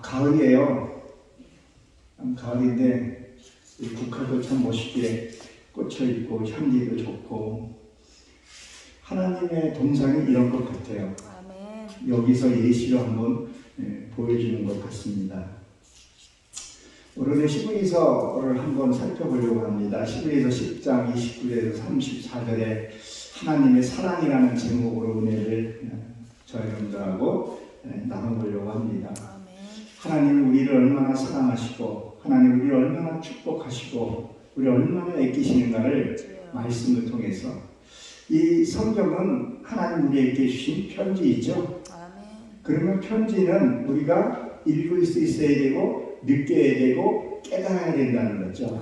가을이에요. 가을인데 이 국화도 참 멋있게 꽂혀 있고 향기도 좋고 하나님의 동상이 이런 것 같아요. 아멘. 여기서 예시로 한번 보여주는 것 같습니다. 오늘은 시브리서를 한번 살펴보려고 합니다. 시브리서 10장 29절에서 34절에 하나님의 사랑이라는 제목으로 은혜를 저 여러분들하고 나눠보려고 합니다. 하나님이 우리를 얼마나 사랑하시고 하나님 우리를 얼마나 축복하시고 우리를 얼마나 애끼시는가를 말씀을 통해서 이 성경은 하나님 우리에게 주신 편지이죠. 그러면 편지는 우리가 읽을 수 있어야 되고 느껴야 되고 깨달아야 된다는 거죠.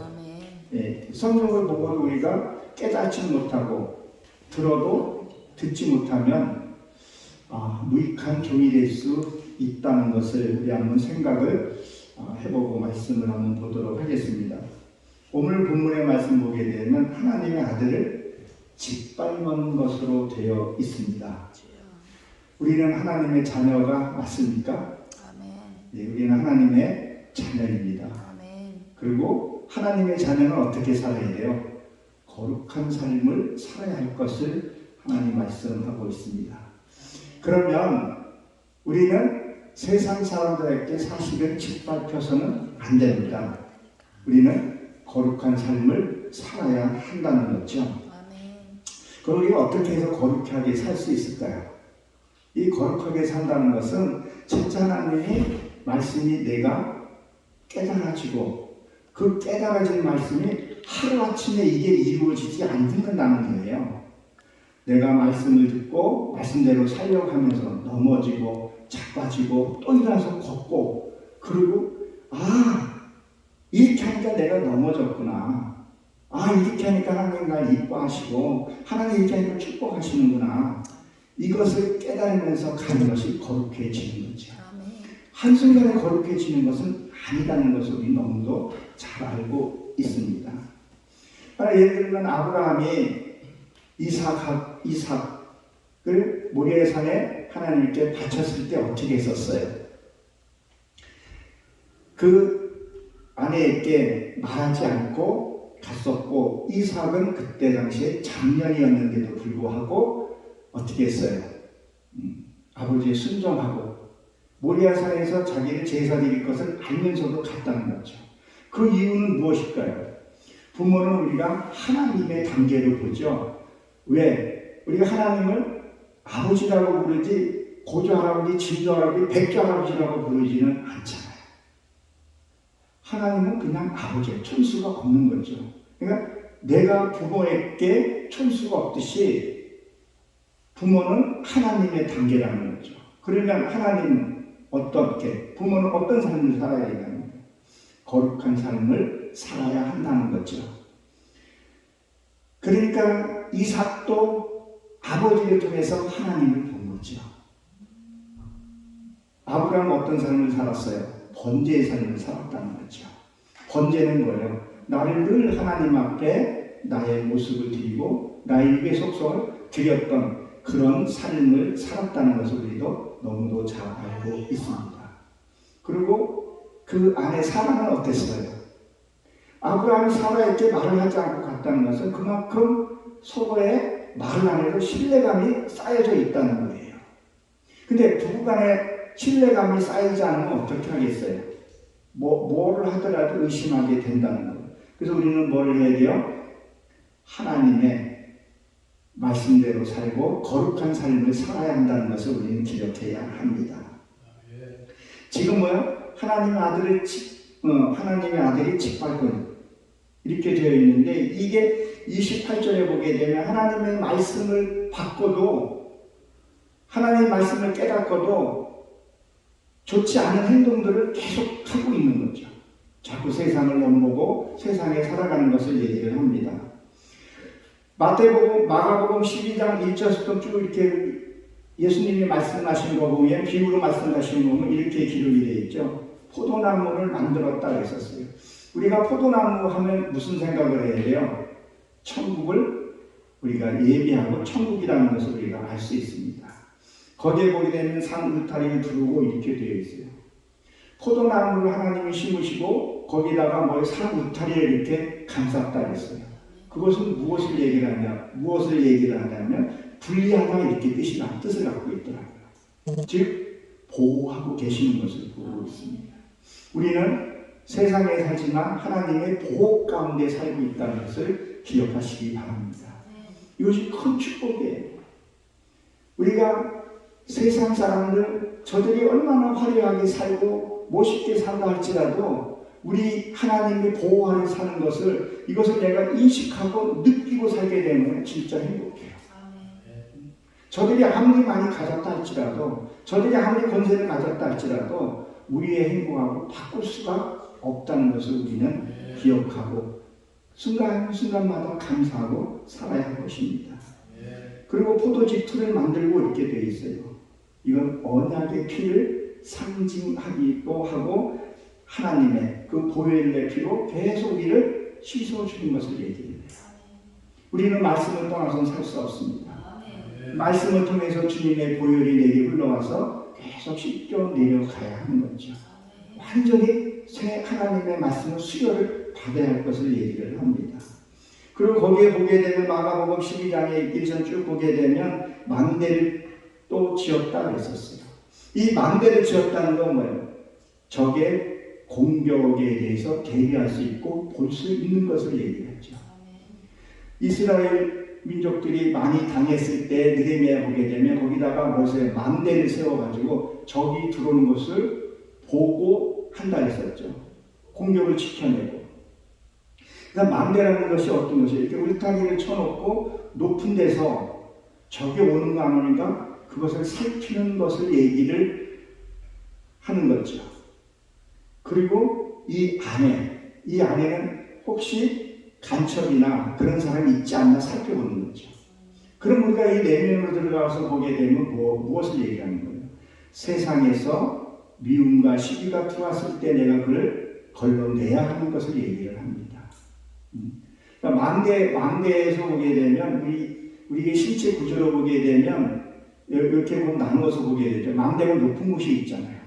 성경을 보고도 우리가 깨닫지 못하고 들어도 듣지 못하면 무익한 종이 될 수 있다는 것을 우리 한번 생각을 해보고 말씀을 한번 보도록 하겠습니다. 오늘 본문의 말씀 보게 되면 하나님의 아들을 짓밟는 것으로 되어 있습니다. 우리는 하나님의 자녀가 맞습니까? 네, 우리는 하나님의 자녀입니다. 그리고 하나님의 자녀는 어떻게 살아야 돼요? 거룩한 삶을 살아야 할 것을 하나님 말씀하고 있습니다. 그러면 우리는 세상 사람들에게 사실은 짓밟혀서는 안 됩니다. 우리는 거룩한 삶을 살아야 한다는 거죠. 그럼 우리가 어떻게 해서 거룩하게 살 수 있을까요? 이 거룩하게 산다는 것은 진짜 하나님이 말씀이 내가 깨달아지고 그 깨달아진 말씀이 하루아침에 이게 이루어지지 않는다는 거예요. 내가 말씀을 듣고 말씀대로 살려고 하면서 넘어지고 자빠지고 또 일어나서 걷고 그리고 이렇게 하니까 내가 넘어졌구나. 이렇게 하니까 하나님 날 이뻐하시고 하나님 이렇게 하니까 축복하시는구나. 이것을 깨달으면서 가는 것이 거룩해지는 거죠. 한순간에 거룩해지는 것은 아니라는 것을 우리 너무도 잘 알고 있습니다. 예를 들면 아브라함이 이삭을 모리아 산에 하나님께 바쳤을 때 어떻게 했었어요? 그 아내에게 말하지 않고 갔었고 이삭은 그때 당시에 장년이었는데도 불구하고 어떻게 했어요? 아버지의 순종하고 모리아 산에서 자기를 제사 드릴 것을 알면서도 갔다는 거죠. 그 이유는 무엇일까요? 부모는 우리가 하나님의 단계로 보죠. 왜? 우리가 하나님을 아버지라고 부르지 고조할아버지, 진조할아버지, 백조할아버지라고 부르지는 않잖아요. 하나님은 그냥 아버지예요. 촌수가 없는 거죠. 그러니까 내가 부모에게 촌수가 없듯이 부모는 하나님의 단계라는 거죠. 그러면 하나님은 어떻게, 부모는 어떤 삶을 살아야 되냐면 거룩한 삶을 살아야 한다는 거죠. 그러니까 이삭도 아버지를 통해서 하나님을 본 거죠. 아브라함은 어떤 삶을 살았어요? 번제의 삶을 살았다는 거죠. 번제는 뭐예요? 나를 늘 하나님 앞에 나의 모습을 드리고 나의 입의 속성을 드렸던 그런 삶을 살았다는 것을 우리도 너무도 잘 알고 있습니다. 그리고 그 안에 사라는 어땠어요? 아브라함이 사라에게 말을 하지 않고 갔다는 것은 그만큼 서로의 말 안에도 신뢰감이 쌓여져 있다는 거예요. 근데 부부간에 신뢰감이 쌓이지 않으면 어떻게 하겠어요? 뭐를 하더라도 의심하게 된다는 거예요. 그래서 우리는 뭘 해야 돼요? 하나님의 말씀대로 살고 거룩한 삶을 살아야 한다는 것을 우리는 기억해야 합니다. 지금 하나님의 아들이 짓밟은 이렇게 되어 있는데 이게 28절에 보게 되면 하나님의 말씀을 받고도 하나님의 말씀을 깨닫고도 좋지 않은 행동들을 계속 하고 있는 거죠. 자꾸 세상을 넘보고 세상에 살아가는 것을 얘기를 합니다. 마가복음 12장 1절부터 쭉 이렇게 예수님이 말씀하신 거 보면 비유로 말씀하신 거 보면 이렇게 기록이 되어 있죠. 포도나무를 만들었다 그랬었어요. 우리가 포도나무 하면 무슨 생각을 해야 돼요? 천국을 우리가 예비하고 천국이라는 것을 우리가 알 수 있습니다. 거기에 보게 되면 산 울타리를 두르고 이렇게 되어 있어요. 포도나무를 하나님이 심으시고 거기다가 뭐 산 울타리를 이렇게 감쌌다 했어요. 그것은 무엇을 얘기를 하냐면 분리하다 이렇게 뜻을 갖고 있더라고요. 즉 보호하고 계시는 것을 보고 있습니다. 우리는 세상에 살지만 하나님의 보호 가운데 살고 있다는 것을 기억하시기 바랍니다. 이것이 큰 축복이에요. 우리가 세상 사람들 저들이 얼마나 화려하게 살고 멋있게 산다 할지라도 우리 하나님의 보호하에 사는 것을 이것을 내가 인식하고 느끼고 살게 되면 진짜 행복해요. 저들이 아무리 많이 가졌다 할지라도 저들이 아무리 권세를 가졌다 할지라도 우리의 행복하고 바꿀 수가 없다는 것을 우리는 기억하고 순간순간마다 감사하고 살아야 할 것입니다. 그리고 포도즙 틀을 만들고 이렇게 되어 있어요. 이건 언약의 피를 상징하기도 하고 하나님의 그 보혈의 피로 계속 우리를 씻어주는 것을 얘기해요. 우리는 말씀을 떠나서는 살 수 없습니다. 말씀을 통해서 주님의 보혈이 내게 흘러와서 계속 씻겨 내려가야 하는 거죠. 완전히 하나님의 말씀을 수혈을 받아야 할 것을 얘기를 합니다. 그리고 거기에 보게 되면 마가복음 12장에 1절 쭉 보게 되면 망대를 또 지었다 그랬었어요. 이 망대를 지었다는 건 뭐예요? 적의 공격에 대해서 대비할 수 있고 볼 수 있는 것을 얘기했죠. 이스라엘 민족들이 많이 당했을 때 느헤미야 보게 되면 거기다가 뭐세요? 망대를 세워가지고 적이 들어오는 것을 보고 한다 했었죠. 공격을 지켜내고. 그러니까 망대라는 것이 어떤 것이에요? 이렇게 울타리를 쳐놓고 높은 데서 적이 오는가 안 오는가 그것을 살피는 것을 얘기를 하는 거죠. 그리고 이 안에는 혹시 간첩이나 그런 사람이 있지 않나 살펴보는 거죠. 그럼 우리가 이 내면으로 들어가서 보게 되면 무엇을 얘기하는 거예요? 세상에서 미움과 시기가 들어왔을 때 내가 그를 걸러내야 하는 것을 얘기를 합니다. 그러니까 망대에서 보게 되면 우리의 신체 구조로 보게 되면 이렇게 나누어서 보게 되죠. 망대가 높은 곳이 있잖아요.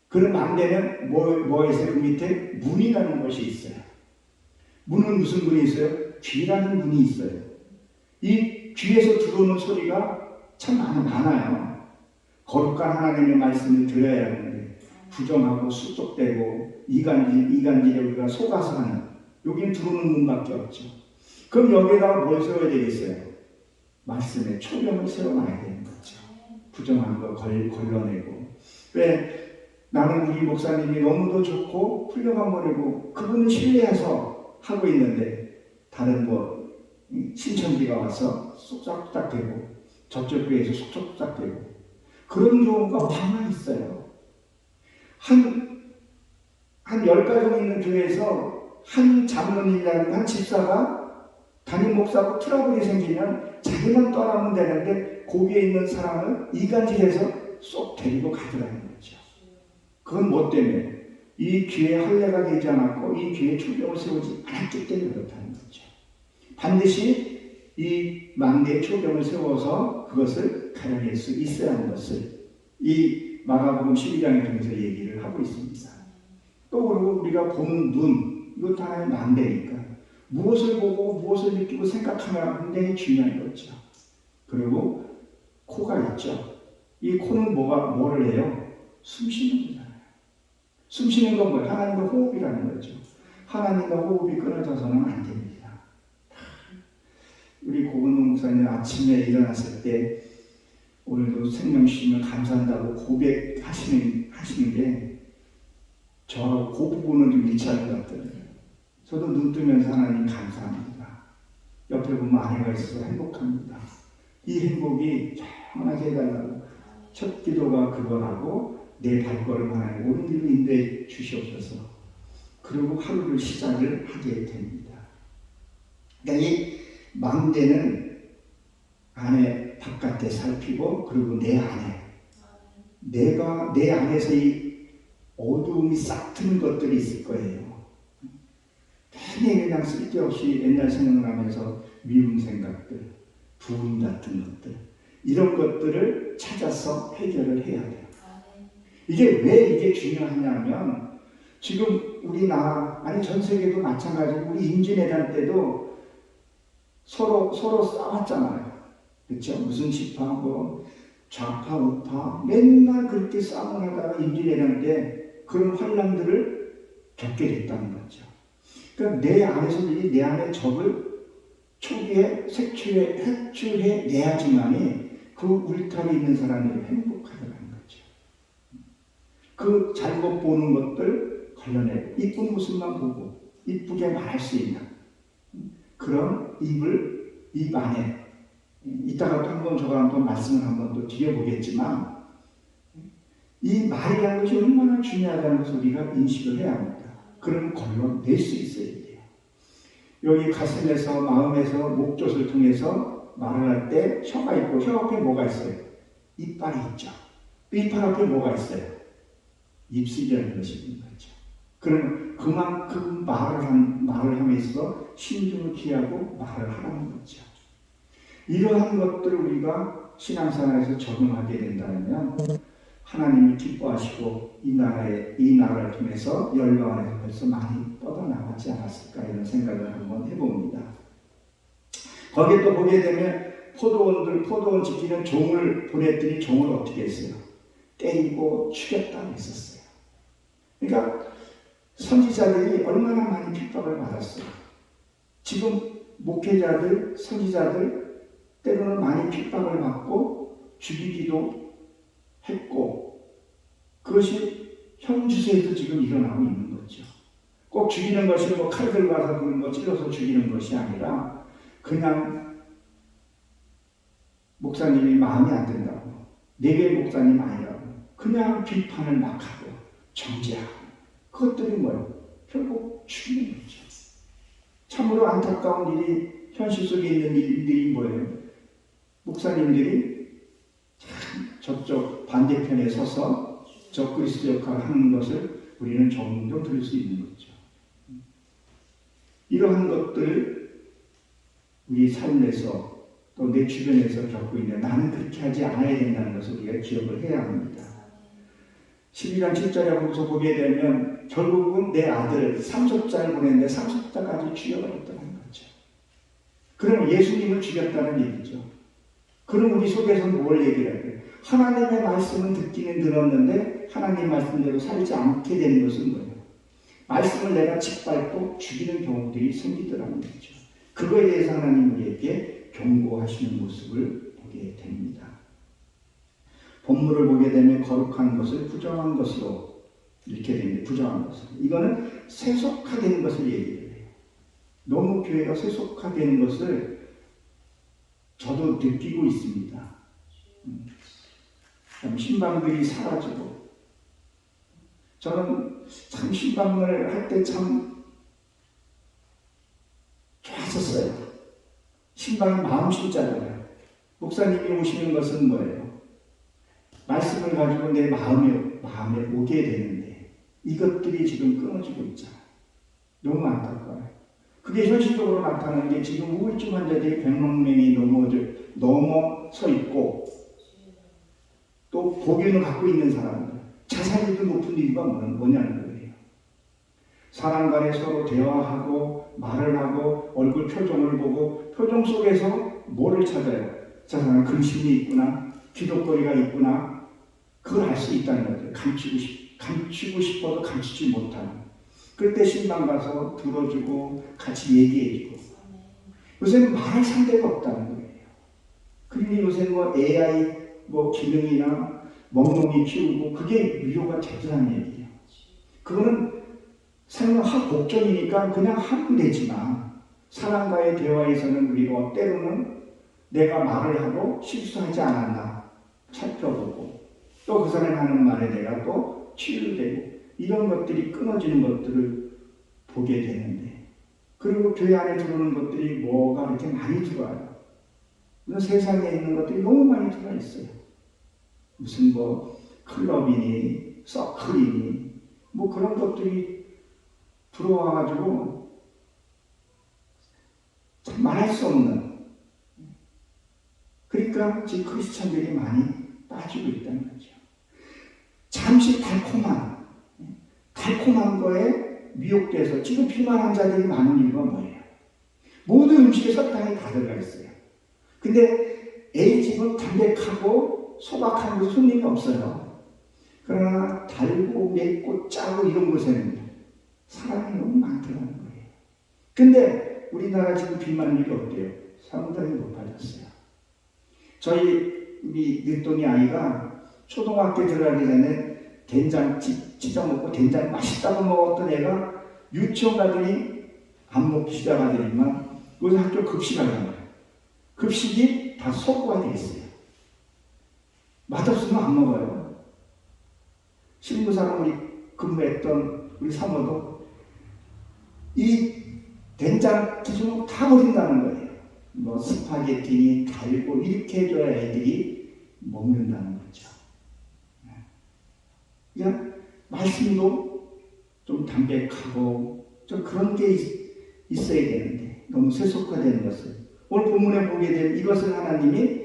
그런 망대는 뭐 있어요? 그 밑에 문이라는 것이 있어요. 문은 무슨 문이 있어요? 귀라는 문이 있어요. 이 귀에서 들어오는 소리가 참 많아요. 거룩한 하나님의 말씀을 들어야 하는데 부정하고 수족되고 이간질에 우리가 속아서 하는 여기는 들어오는 문밖에 없죠. 그럼 여기다가 뭘 세워야 되겠어요? 말씀에 초령을 세워놔야 되는 거죠. 부정한 거 걸러내고. 왜? 나는 우리 목사님이 너무도 좋고 훌륭한 분이고 그분을 신뢰해서 하고 있는데 다른 신천지가 와서 쏙싹쏙싹대고 저쪽 교회에서 쏙쏙쏙싹대고 그런 경우가 많이 있어요. 한 10가정 있는 교회에서 한 장로님이라는 한 집사가 담임 목사하고 트러블이 생기면 자기만 떠나면 되는데 거기에 있는 사람을 이간질해서 쏙 데리고 가더라는 거죠. 그건 뭐 때문에? 이 귀에 할례가 되지 않았고 이 귀에 초병을 세우지 않았기 때문에 그렇다는 거죠. 반드시 이 망대에 초병을 세워서 그것을 가려낼 수 있어야 하는 것을 이 마가복음 12장에 통해서 얘기를 하고 있습니다. 또 그리고 우리가 보는 눈, 이것도 하나의 망대니까 무엇을 보고 무엇을 느끼고 생각하면 굉장히 중요한 거죠. 그리고 코가 있죠. 이 코는 뭐를 해요? 숨 쉬는 거잖아요. 숨 쉬는 건 뭐예요? 하나님과 호흡이라는 거죠. 하나님과 호흡이 끊어져서는 안 됩니다. 우리 고근동 목사님 아침에 일어났을 때 오늘도 생명 주심을 감사한다고 고백하시는 게 저하고 그 부분은 좀 일치하는 것 같더라고요. 저도 눈 뜨면서 하나님 감사합니다. 옆에 보면 아내가 있어서 행복합니다. 이 행복이 영원하게 해달라고 첫 기도가 그거라고 내 발걸음 하나님 옳은 길로 인도해 주시옵소서. 그리고 하루를 시작을 하게 됩니다. 그러니까 이 망대는 안에 바깥에 살피고 그리고 내 안에 내 안에서 이 어두움이 싹 트는 것들이 있을 거예요. 괜히 그냥 쓸데없이 옛날 생각을 하면서 미운 생각들, 부흥 같은 것들 이런 것들을 찾아서 해결을 해야 돼요. 이게 중요하냐면 지금 우리나라 아니 전 세계도 마찬가지고 우리 임진왜란 때도 서로 싸웠잖아요. 그렇죠? 무슨 지파 뭐 좌파 우파 맨날 그렇게 싸움을 하다가 임진왜란 때 그런 환란들을 겪게 됐다는 거죠. 그러니까 내 안에서도 내 안의 적을 초기에 색출해 내야지만이 그 울타리 있는 사람들이 행복하다는 거죠. 그 잘못 보는 것들 걸러내고 이쁜 모습만 보고 이쁘게 말할 수 있는 그런 입 안에 이따가 또 한번 저가 한번 말씀을 한번 또 드려보겠지만 이 말이라는 것이 얼마나 중요하다는 것을 우리가 인식을 해야 합니다. 그럼 걸러낼 수 있어야 돼요. 여기 가슴에서 마음에서 목젖을 통해서 말을 할 때 혀가 있고 혀 앞에 뭐가 있어요? 이빨이 있죠. 이빨 앞에 뭐가 있어요? 입술이라는 것이 있는 거죠. 그럼 그만큼 말을 함에 있어서 신중을 기하고 말을 하라는 거죠. 이러한 것들을 우리가 신앙생활에서 적응하게 된다면 하나님이 기뻐하시고 이 나라를 통해서 열방 안에서 벌써 많이 뻗어나가지 않았을까 이런 생각을 한번 해봅니다. 거기에 또 보게 되면 포도원 지키는 종을 보냈더니 종을 어떻게 했어요? 때리고 죽였다고 했었어요. 그러니까 선지자들이 얼마나 많이 핍박을 받았어요. 지금 목회자들, 선지자들 때로는 많이 핍박을 받고 죽이기도 했고 그것이 현 주세에도 지금 일어나고 있는 거죠. 꼭 죽이는 것이 뭐 칼 들고 와서 그런 찔러서 죽이는 것이 아니라 그냥 목사님이 마음에 안 든다고 내게 목사님 아니라고 그냥 비판을 막 하고 정죄하고 그것들이 뭐예요? 결국 죽이는 거죠. 참으로 안타까운 일이 현실 속에 있는 일들이 뭐예요? 목사님들이 저쪽 반대편에 서서 저 그리스도 역할을 하는 것을 우리는 정도 들을 수 있는 거죠. 이러한 것들 우리 삶에서 또 내 주변에서 겪고 있는 나는 그렇게 하지 않아야 된다는 것을 우리가 기억을 해야 합니다. 11장 7절에 보면서 보게 되면 결국은 내 아들을 30자를 보냈는데 30자까지 죽여버렸다는 거죠. 그럼 예수님을 죽였다는 얘기죠. 그럼 우리 속에서는 뭘 얘기를 해요? 하나님의 말씀은 듣기는 들었는데 하나님 말씀대로 살지 않게 되는 것은 뭐예요? 말씀을 내가 짓밟고 죽이는 경우들이 생기더라는 거죠. 그거에 대해서 하나님 우리에게 경고하시는 모습을 보게 됩니다. 본문을 보게 되면 거룩한 것을 부정한 것으로 이렇게 됩니다. 부정한 것을. 이거는 세속화되는 것을 얘기해요. 너무 교회가 세속화되는 것을 저도 느끼고 있습니다. 신방들이 사라지고 저는 참 신방을 할 때 참 좋았었어요. 신방이 마음 심자잖아요. 목사님이 오시는 것은 뭐예요? 말씀을 가지고 내 마음에 오게 되는데 이것들이 지금 끊어지고 있잖아요. 너무 안타까워요. 그게 현실적으로 나타나는 게 지금 우울증 환자들이 100만 명이 넘어서 있고 또 보균을 갖고 있는 사람들 자살률도 높은 이유가 뭐냐는 거예요. 사람 간에 서로 대화하고 말을 하고 얼굴 표정을 보고 표정 속에서 뭐를 찾아요? 저 사람은 근심이 있구나 기독거리가 있구나 그걸 알 수 있다는 거죠. 감추고 싶어도 감추지 못하는. 그때 신방 가서 들어주고 같이 얘기해주고. 요새는 말할 상대가 없다는 거예요. 그러니 요새 AI 기능이나 멍멍이 키우고 그게 위로가 되더라는 얘기예요. 그거는 삶은 복전이니까 그냥 하면 되지만 사람과의 대화에서는 우리가 때로는 내가 말을 하고 실수하지 않았나 살펴보고 또 그 사람이 하는 말에 내가 또 치유되고 이런 것들이 끊어지는 것들을 보게 되는데 그리고 교회 안에 들어오는 것들이 뭐가 그렇게 많이 들어와요. 세상에 있는 것들이 너무 많이 들어와 있어요. 무슨 클럽이니 서클이니 그런 것들이 들어와가지고 참 말할 수 없는 그러니까 지금 크리스찬들이 많이 빠지고 있다는 거죠. 잠시 달콤한 거에 미혹돼서 지금 비만한 자들이 많은 이유가 뭐예요? 모든 음식에 설탕이 다 들어가 있어요. 근데 A집은 담백하고 소박한 곳 손님이 없어요. 그러나 달고 맵고 짜고 이런 곳에는 사람이 너무 많더라는 거예요. 근데 우리나라 지금 비만율이 어때요? 상당히 높아졌어요. 우리 늦둥이 아이가 초등학교 들어가기 전에 된장찌 찢어 먹고 된장 맛있다고 먹었던 애가 유치원 가더니 안 먹기 시작하더니만 그래서 학교 급식하는 거예요. 급식이 다 소고가 돼 있어요. 맛없으면 안 먹어요. 신부사랑 우리 근무했던 우리 사모도 이 된장찌개는 다 버린다는 거예요. 뭐 스파게티니 달고 이렇게 해줘야 애들이 먹는다는 거죠. 그냥 말씀도 좀 담백하고 좀 그런 게 있어야 되는데 너무 세속화되는 것을 오늘 본문에 보게 되면 이것을 하나님이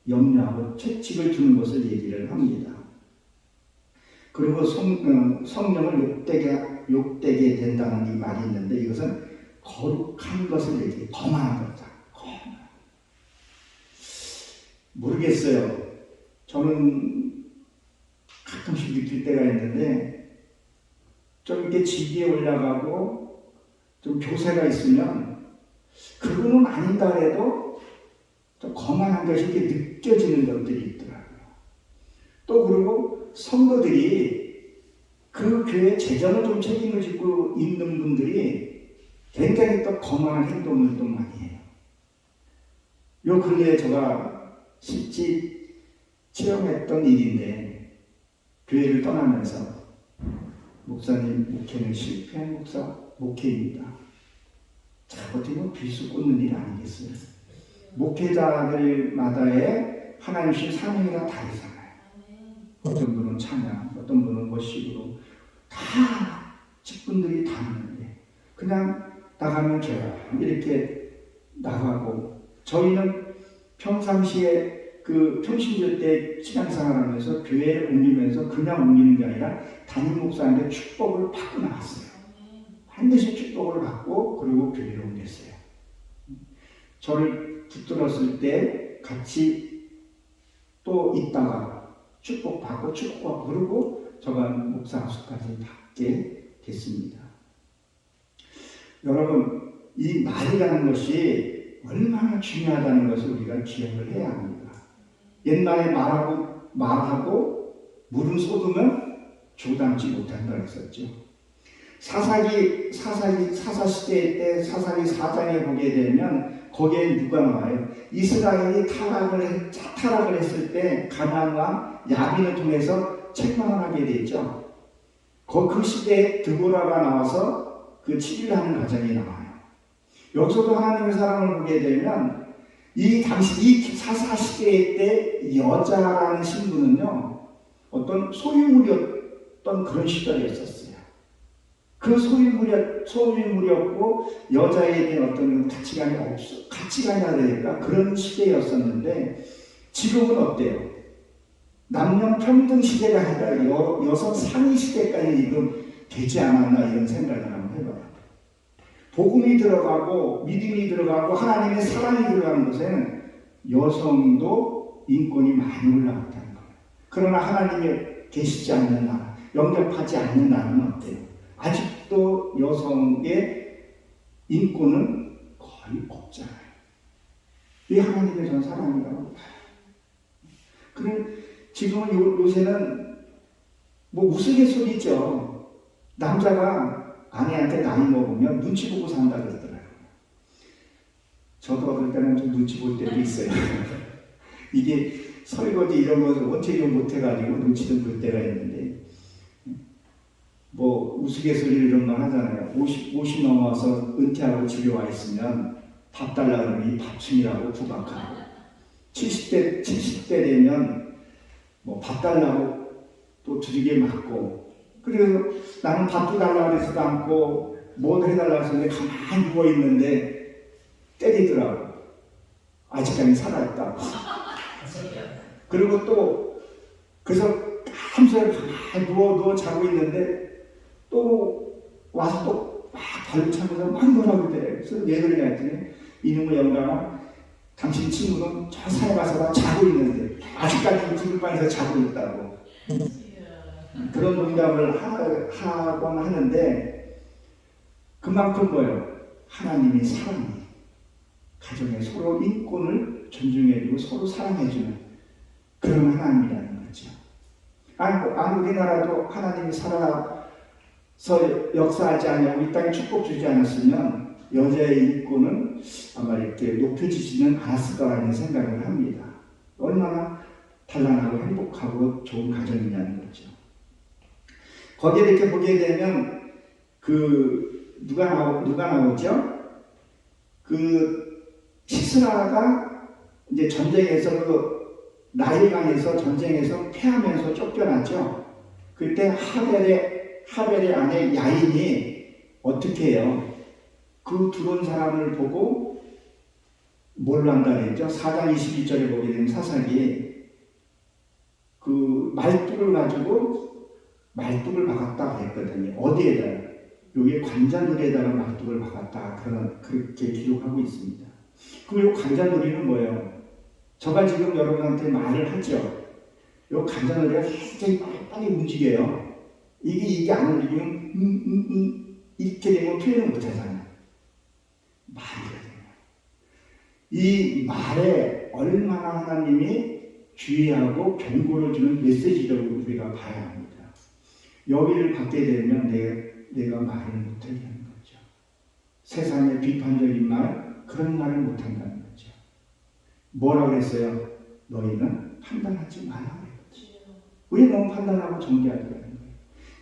염려하고 채찍을 주는 것을 얘기를 합니다. 그리고 성령을 욕되게 된다는 이 말이 있는데 이것은 거룩한 것을 얘기해요. 거만한 거다. 모르겠어요. 저는 가끔씩 느낄 때가 있는데 좀 이렇게 지기에 올라가고 좀 교세가 있으면 그거는 아니다 해도 좀 거만한 것이 이렇게 느껴지는 것들이 있더라고요. 또 그리고 성도들이 그 교회 재정을 좀 책임을 지고 있는 분들이 굉장히 또 거만한 행동을 또 많이 해요. 요 근래에 제가 실제 체험했던 일인데 교회를 떠나면서 목사님 목회는 실패한 목회입니다. 자, 어떻게 보면 비수 꽂는 일 아니겠어요? 목회자들마다의 하나님 주신 사명이랑 다르잖아요. 어떤 분은 찬양, 어떤 분은 멋식으로 다 직분들이 다르는데 그냥 나가면 이렇게 나가고 저희는 평상시에 그 평신교 때 신앙생활하면서 교회를 옮기면서 그냥 옮기는 게 아니라 담임 목사한테 축복을 받고 나왔어요. 반드시 축복을 받고 그리고 교회를 옮겼어요. 저를 붙들었을 때 같이 또 있다가 축복받고 그리고 저가 목사수까지 받게 됐습니다. 여러분 이 말이라는 것이 얼마나 중요하다는 것을 우리가 기억을 해야 합니다. 옛날에 말하고 물은 쏟으면 조담지 못한다 했었죠. 사사기 사사시대 때 사사기 4장에 보게 되면 거기에 누가 나와요? 이스라엘이 타락을 했을 때 가나안 왕 야빈을 통해서 책망을 하게 되죠. 그 시대에 드보라가 나와서 그 치료를 하는 과정이 나와요. 여기서도 하나님의 사랑을 보게 되면 이 당시 이 사사 시대 때 여자라는 신분은요 어떤 소유물이었던 그런 시절이었었어요. 그 소유물이었고 여자에 대한 어떤 가치관이 되니까 그런 시대였었는데 지금은 어때요? 남녀 평등 시대가 아니라 여성 상위 시대까지 지금 되지 않았나 이런 생각을 한번 해봐요. 복음이 들어가고 믿음이 들어가고 하나님의 사랑이 들어가는 곳에는 여성도 인권이 많이 올라갔다는 거예요. 그러나 하나님이 계시지 않는 나라, 영접하지 않는 나라는 어때요? 아직도 여성의 인권은 거의 없잖아요. 이 하나님의 전 사랑이라고 봐요. 그럼 지금은 요새는 뭐 우스갯소리죠. 남자가 아내한테 나이 먹으면 눈치 보고 산다 그러더라고요. 저도 어떨 때는 좀 눈치 볼 때도 있어요. 이게 설거지 이런 것을 원체를 못해가지고 눈치 좀 볼 때가 있는데 뭐 우스갯소리 이런 말 하잖아요. 50 넘어서 은퇴하고 집에 와 있으면 밥 달라 그러니 밥충이라고 구박하고 70대 되면 뭐 밥 달라고 또 두들겨 맞고 그래서 나는 밥도 달라고 그러지도 않고 뭐 해달라고 했는데 가만히 누워있는데 때리더라고. 아직까지 살아있다고. 그리고 또 그래서 밤새 가만히 누워 자고 있는데 또 와서 또 막 발로 차면서 막 뭐라고 그래. 그래서 왜 그러냐 했더니 이놈의 영감아, 당신 친구는 저 산에 가서 자고 있는데 아직까지 구들방에서 자고 있다고. 그런 농담을 하곤 하는데 그만큼 뭐예요? 하나님의 사랑이 가정에 서로 인권을 존중해주고 서로 사랑해주는 그런 하나님이라는 거죠. 아니 우리나라도 하나님이 살아서 역사하지 않냐고 이 땅에 축복 주지 않았으면 여자의 인권은 아마 이렇게 높여지지는 않았을 거라는 생각을 합니다. 얼마나 단란하고 행복하고 좋은 가정이냐는 거죠. 거기에 이렇게 보게 되면 누가 나오죠? 시스라가 이제 전쟁에서 나일강에서 전쟁에서 패하면서 쫓겨났죠. 그때 하벨의 아내 야인이 어떻게 해요? 그 들어온 사람을 보고 뭘로 한다 그랬죠? 4장 21절에 보게 되면 사사기 말뚝을 가지고 말뚝을 박았다 그랬거든요. 어디에다? 여기 관자놀이에다가 말뚝을 박았다. 그렇게 기록하고 있습니다. 그럼 이 관자놀이는 뭐예요? 제가 지금 여러분한테 말을 하죠. 이 관자놀이가 굉장히 빨리 움직여요. 이게 안 움직이면 이렇게 되면 표현을 못하잖아요. 말이거든요. 이 말에 얼마나 하나님이 주의하고 경고를 주는 메시지라고 우리가 봐야 합니다. 여기를 받게 되면 내가 말을 못하게 하는 거죠. 세상의 비판적인 말, 그런 말을 못한다는 거죠. 뭐라고 그랬어요? 너희는 판단하지 마라 그랬지. 왜 너무 판단하고 정죄하더라는 거예요.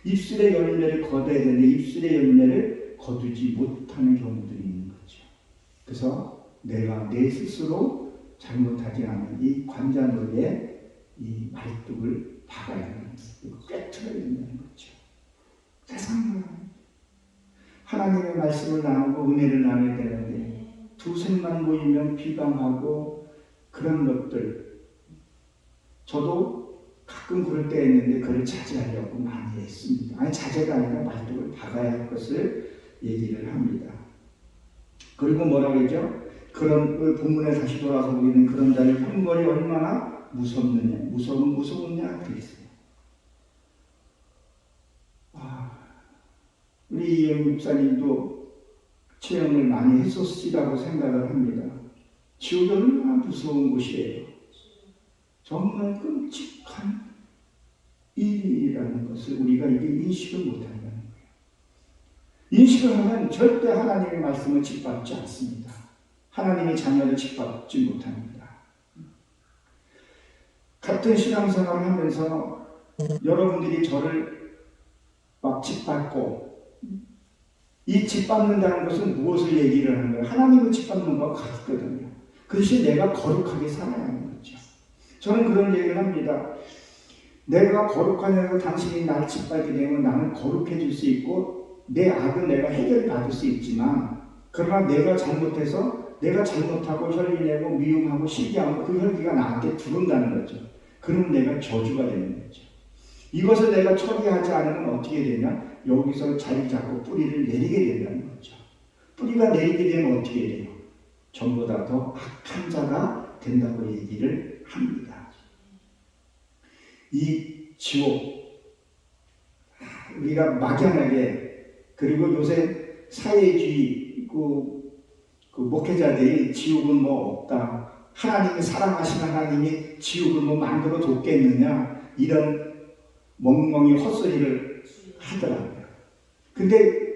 입술의 열매를 거둬야 되는데 입술의 열매를 거두지 못하는 경우들이 있는 거죠. 그래서 내가 내 스스로 잘못하지 않은 이 관자놀이에 이 말뚝을 박아야 하는 거예요. 꿰뚫어야 된다는 거죠. 세상은 하나님의 말씀을 나누고 은혜를 나눠야 되는데 두셋만 모이면 비방하고 그런 것들, 저도 가끔 그럴 때 있는데 그걸 자제하려고 많이 했습니다. 아니 자제가 아니라 말뚝을 박아야 할 것을 얘기를 합니다. 그리고 뭐라고 했죠? 그런 본문에 다시 돌아서 보기는 그런 자의 형벌이 얼마나 무서우냐 그랬어요. 우리 이영 목사님도 체험을 많이 했었으리라고 생각을 합니다. 지옥이 얼마나 무서운 곳이에요. 정말 끔찍한 일이라는 것을 우리가 이게 인식을 못한다는 거예요. 인식을 하면 절대 하나님의 말씀을 짓밟지 않습니다. 하나님의 자녀를 짓밟지 못합니다. 같은 신앙생활을 하면서 여러분들이 저를 막 짓밟고 이 짓밟는다는 것은 무엇을 얘기를 하는 거예요? 하나님을 짓밟는 것과 같거든요. 그 대신 내가 거룩하게 살아야 하는 거죠. 저는 그런 얘기를 합니다. 내가 거룩하면서 당신이 나를 짓밟게 되면 나는 거룩해질 수 있고 내 악은 내가 해결받을 수 있지만 그러나 내가 잘못해서 내가 잘못하고 혈기내고 미움하고 시기하고 그 혈기가 나한테 들어온다는 거죠. 그럼 내가 저주가 되는 거죠. 이것을 내가 처리하지 않으면 어떻게 되냐? 여기서 자리 잡고 뿌리를 내리게 된다는 거죠. 뿌리가 내리게 되면 어떻게 돼요? 전보다 더 악한 자가 된다고 얘기를 합니다. 이 지옥, 우리가 막연하게, 그리고 요새 사회주의 그 목회자들이 지옥은 뭐 없다, 하나님이 사랑하시는 하나님이 지옥을 뭐 만들어 뒀겠느냐, 이런 멍멍이 헛소리를 하더라고요. 근데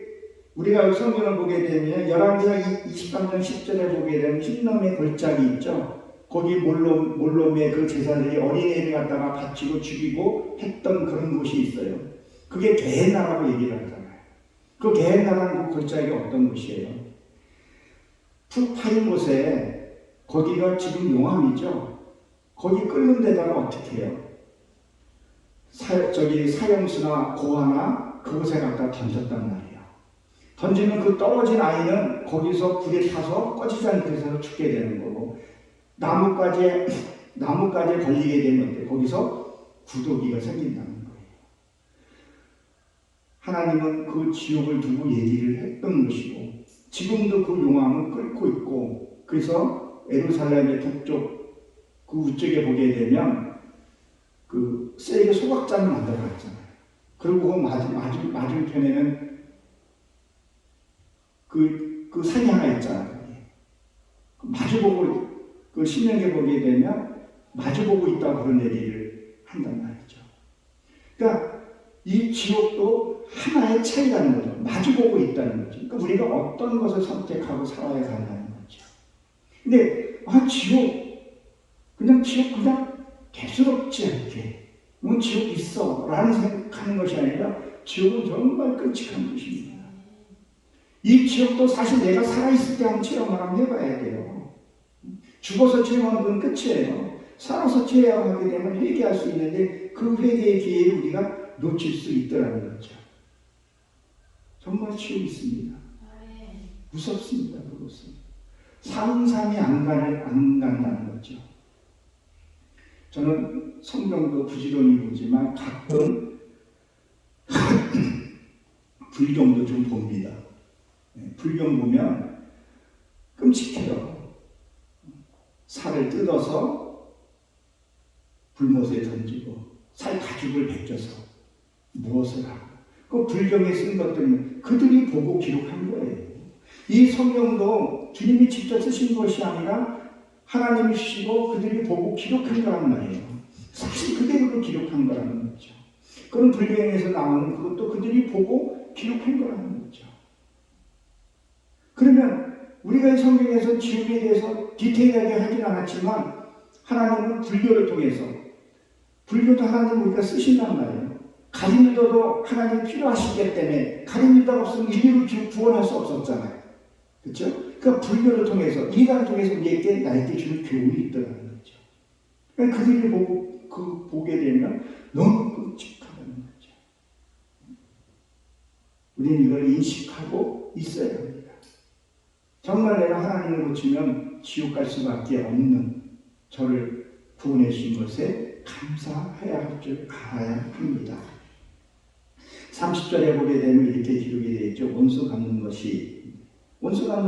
우리가 성경을 보게 되면 열왕기상 23장 10절에 보게 되면 흰놈의 골짜기 있죠. 거기 몰롬의 그 제사들이 어린애를 갖다가 바치고 죽이고 했던 그런 곳이 있어요. 그게 게헨나라고 얘기를 하잖아요. 그 게헨나라는 그 골짜기가 어떤 곳이에요? 풀 파인 곳에, 거기가 지금 용암이죠. 거기 끓는 데다가 어떻게 해요? 사형수나 고아나 그곳에 갖다 던졌단 말이에요. 던지면 그 떨어진 아이는 거기서 불에 타서 꺼지지 않게 해서 죽게 되는 거고, 나뭇가지에 걸리게 되면 거기서 구더기가 생긴다는 거예요. 하나님은 그 지옥을 두고 얘기를 했던 것이고 지금도 그 용암은 끓고 있고 그래서 예루살렘의 북쪽 그 우쪽에 보게 되면 그 세계 소각장을 만들어놨잖아요. 그리고 그 맞은편에는 그 산이 하나 있잖아요. 마주보고 그 신명기에 보게 되면 마주보고 있다고 그런 얘기를 한단 말이죠. 그러니까 이 지옥도 하나의 차이라는 거죠. 마주보고 있다는 거죠. 그러니까 우리가 어떤 것을 선택하고 살아야 한다는 거죠. 근데 지옥 그냥 대수롭지 않게 지옥 있어 라는 생각하는 것이 아니라 지옥은 정말 끔찍한 것입니다. 이 지옥도 사실 내가 살아있을 때 한번 체험을 한번 해봐야 돼요. 죽어서 체험하는 건 끝이에요. 살아서 체험하게 되면 회개할 수 있는데 그 회개의 기회를 우리가 놓칠 수 있더라는 거죠. 정말 지옥이 있습니다. 무섭습니다. 그것은. 상상이 안 간다는 거죠. 저는 성경도 부지런히 보지만 가끔 불경도 좀 봅니다. 불경 보면 끔찍해요. 살을 뜯어서 불못에 던지고 살 가죽을 벗겨서 무엇을 하고 그 불경에 쓴 것들은 그들이 보고 기록한 거예요. 이 성경도 주님이 직접 쓰신 것이 아니라 하나님이 주시고 그들이 보고 기록한 거란 말이에요. 사실 그대로 기록한 거라는 거죠. 그런 불경에서 나오는 그것도 그들이 보고 기록한 거라는 거죠. 그러면 우리가 이 성경에서 지옥에 대해서 디테일하게 하진 않았지만 하나님은 불교를 통해서 불교도 하나님 우리가 쓰신단 말이에요. 가림유다도 하나님 필요하시기 때문에 가림유다가 없으면 인류를 구원할 수 없었잖아요. 그렇죠? 그러니까 불교를 통해서 이단을 통해서 우리에게 나에게 주는 교훈이 있더라는 거죠. 그러니까 그들이 보게 되면 너무 끔찍하다는 거죠. 우리는 이걸 인식하고 있어야 합니다. 정말 내가 하나님을 고치면 지옥 갈 수밖에 없는 저를 구원해 주신 것에 감사해야 할 줄 알아야 합니다. 30절에 보게 되면 이렇게 기록이 되어 있죠. 원수 갚는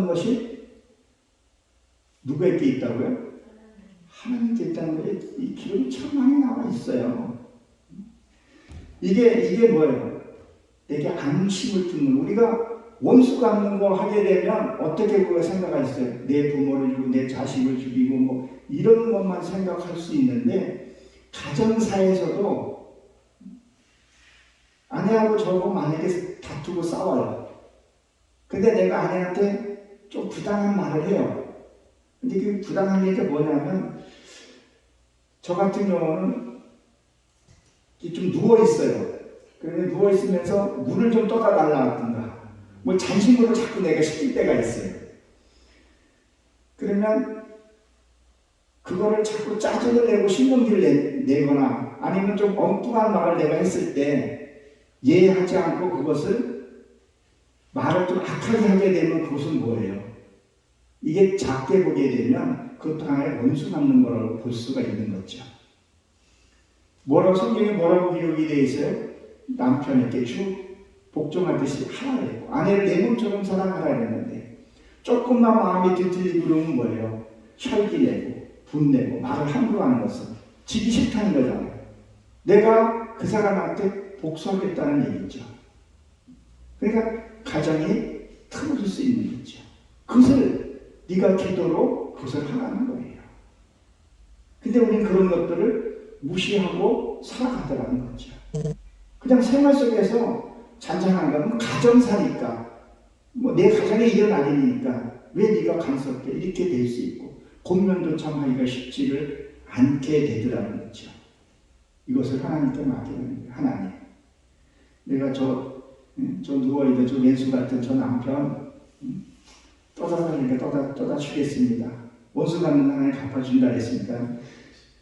것이 누구에게 있다고요? 하나님께 있다는 거예요. 이 기록이 참 많이 나와 있어요. 이게 뭐예요? 내게 안심을 주는, 우리가 원수 갚는 거 하게 되면 어떻게 그걸 생각하겠어요? 내 부모를 죽이고 내 자식을 죽이고 뭐 이런 것만 생각할 수 있는데, 가정사에서도 아내하고 저하고 만약에 다투고 싸워요. 근데 내가 아내한테 좀 부당한 말을 해요. 근데 그 부당한 게 뭐냐면, 저 같은 경우는 좀 누워있어요. 그런데 누워있으면서 물을 좀 떠다 달라든가, 뭐 잔식물을 자꾸 내가 시킬 때가 있어요. 그러면 그거를 자꾸 짜증을 내고 신경질을 내거나 아니면 좀 엉뚱한 말을 내가 했을 때 이해하지 않고 그것을 말을 좀 악하게 하게 되면 그것은 뭐예요? 이게 작게 보게 되면 그것도 하나의 원수 갚는 거라고 볼 수가 있는 거죠. 성경에 뭐라고 기록이 되어 있어요? 남편에게 주 복종하듯이 하라고, 아내를 내 몸처럼 사랑하라 했는데 조금만 마음이 뒤틀리고 그러면 뭐예요? 혈기내고 분내고 말을 함부로 하는 것은 지기 싫다는 거잖아요. 내가 그 사람한테 복수하겠다는 얘기죠. 그러니까 가정이 틀어질 수 있는 거죠. 그것을 네가 기도로 그것을 하라는 거예요. 근데 우리는 그런 것들을 무시하고 살아가더라는 거죠. 그냥 생활 속에서 잔잔한 거는 가정사니까, 뭐 내 가정의 일어나기니까 왜 네가 간섭해, 이렇게 될 수 있고 권면도참하기가 쉽지를 않게 되더라는 거죠. 이것을 하나님께 맡기는 거예요. 하나님, 내가 저 누워있는 저 왼수 같은 저 남편 떠다 주겠습니다. 원수 갚는 하나님 갚아준다 했으니까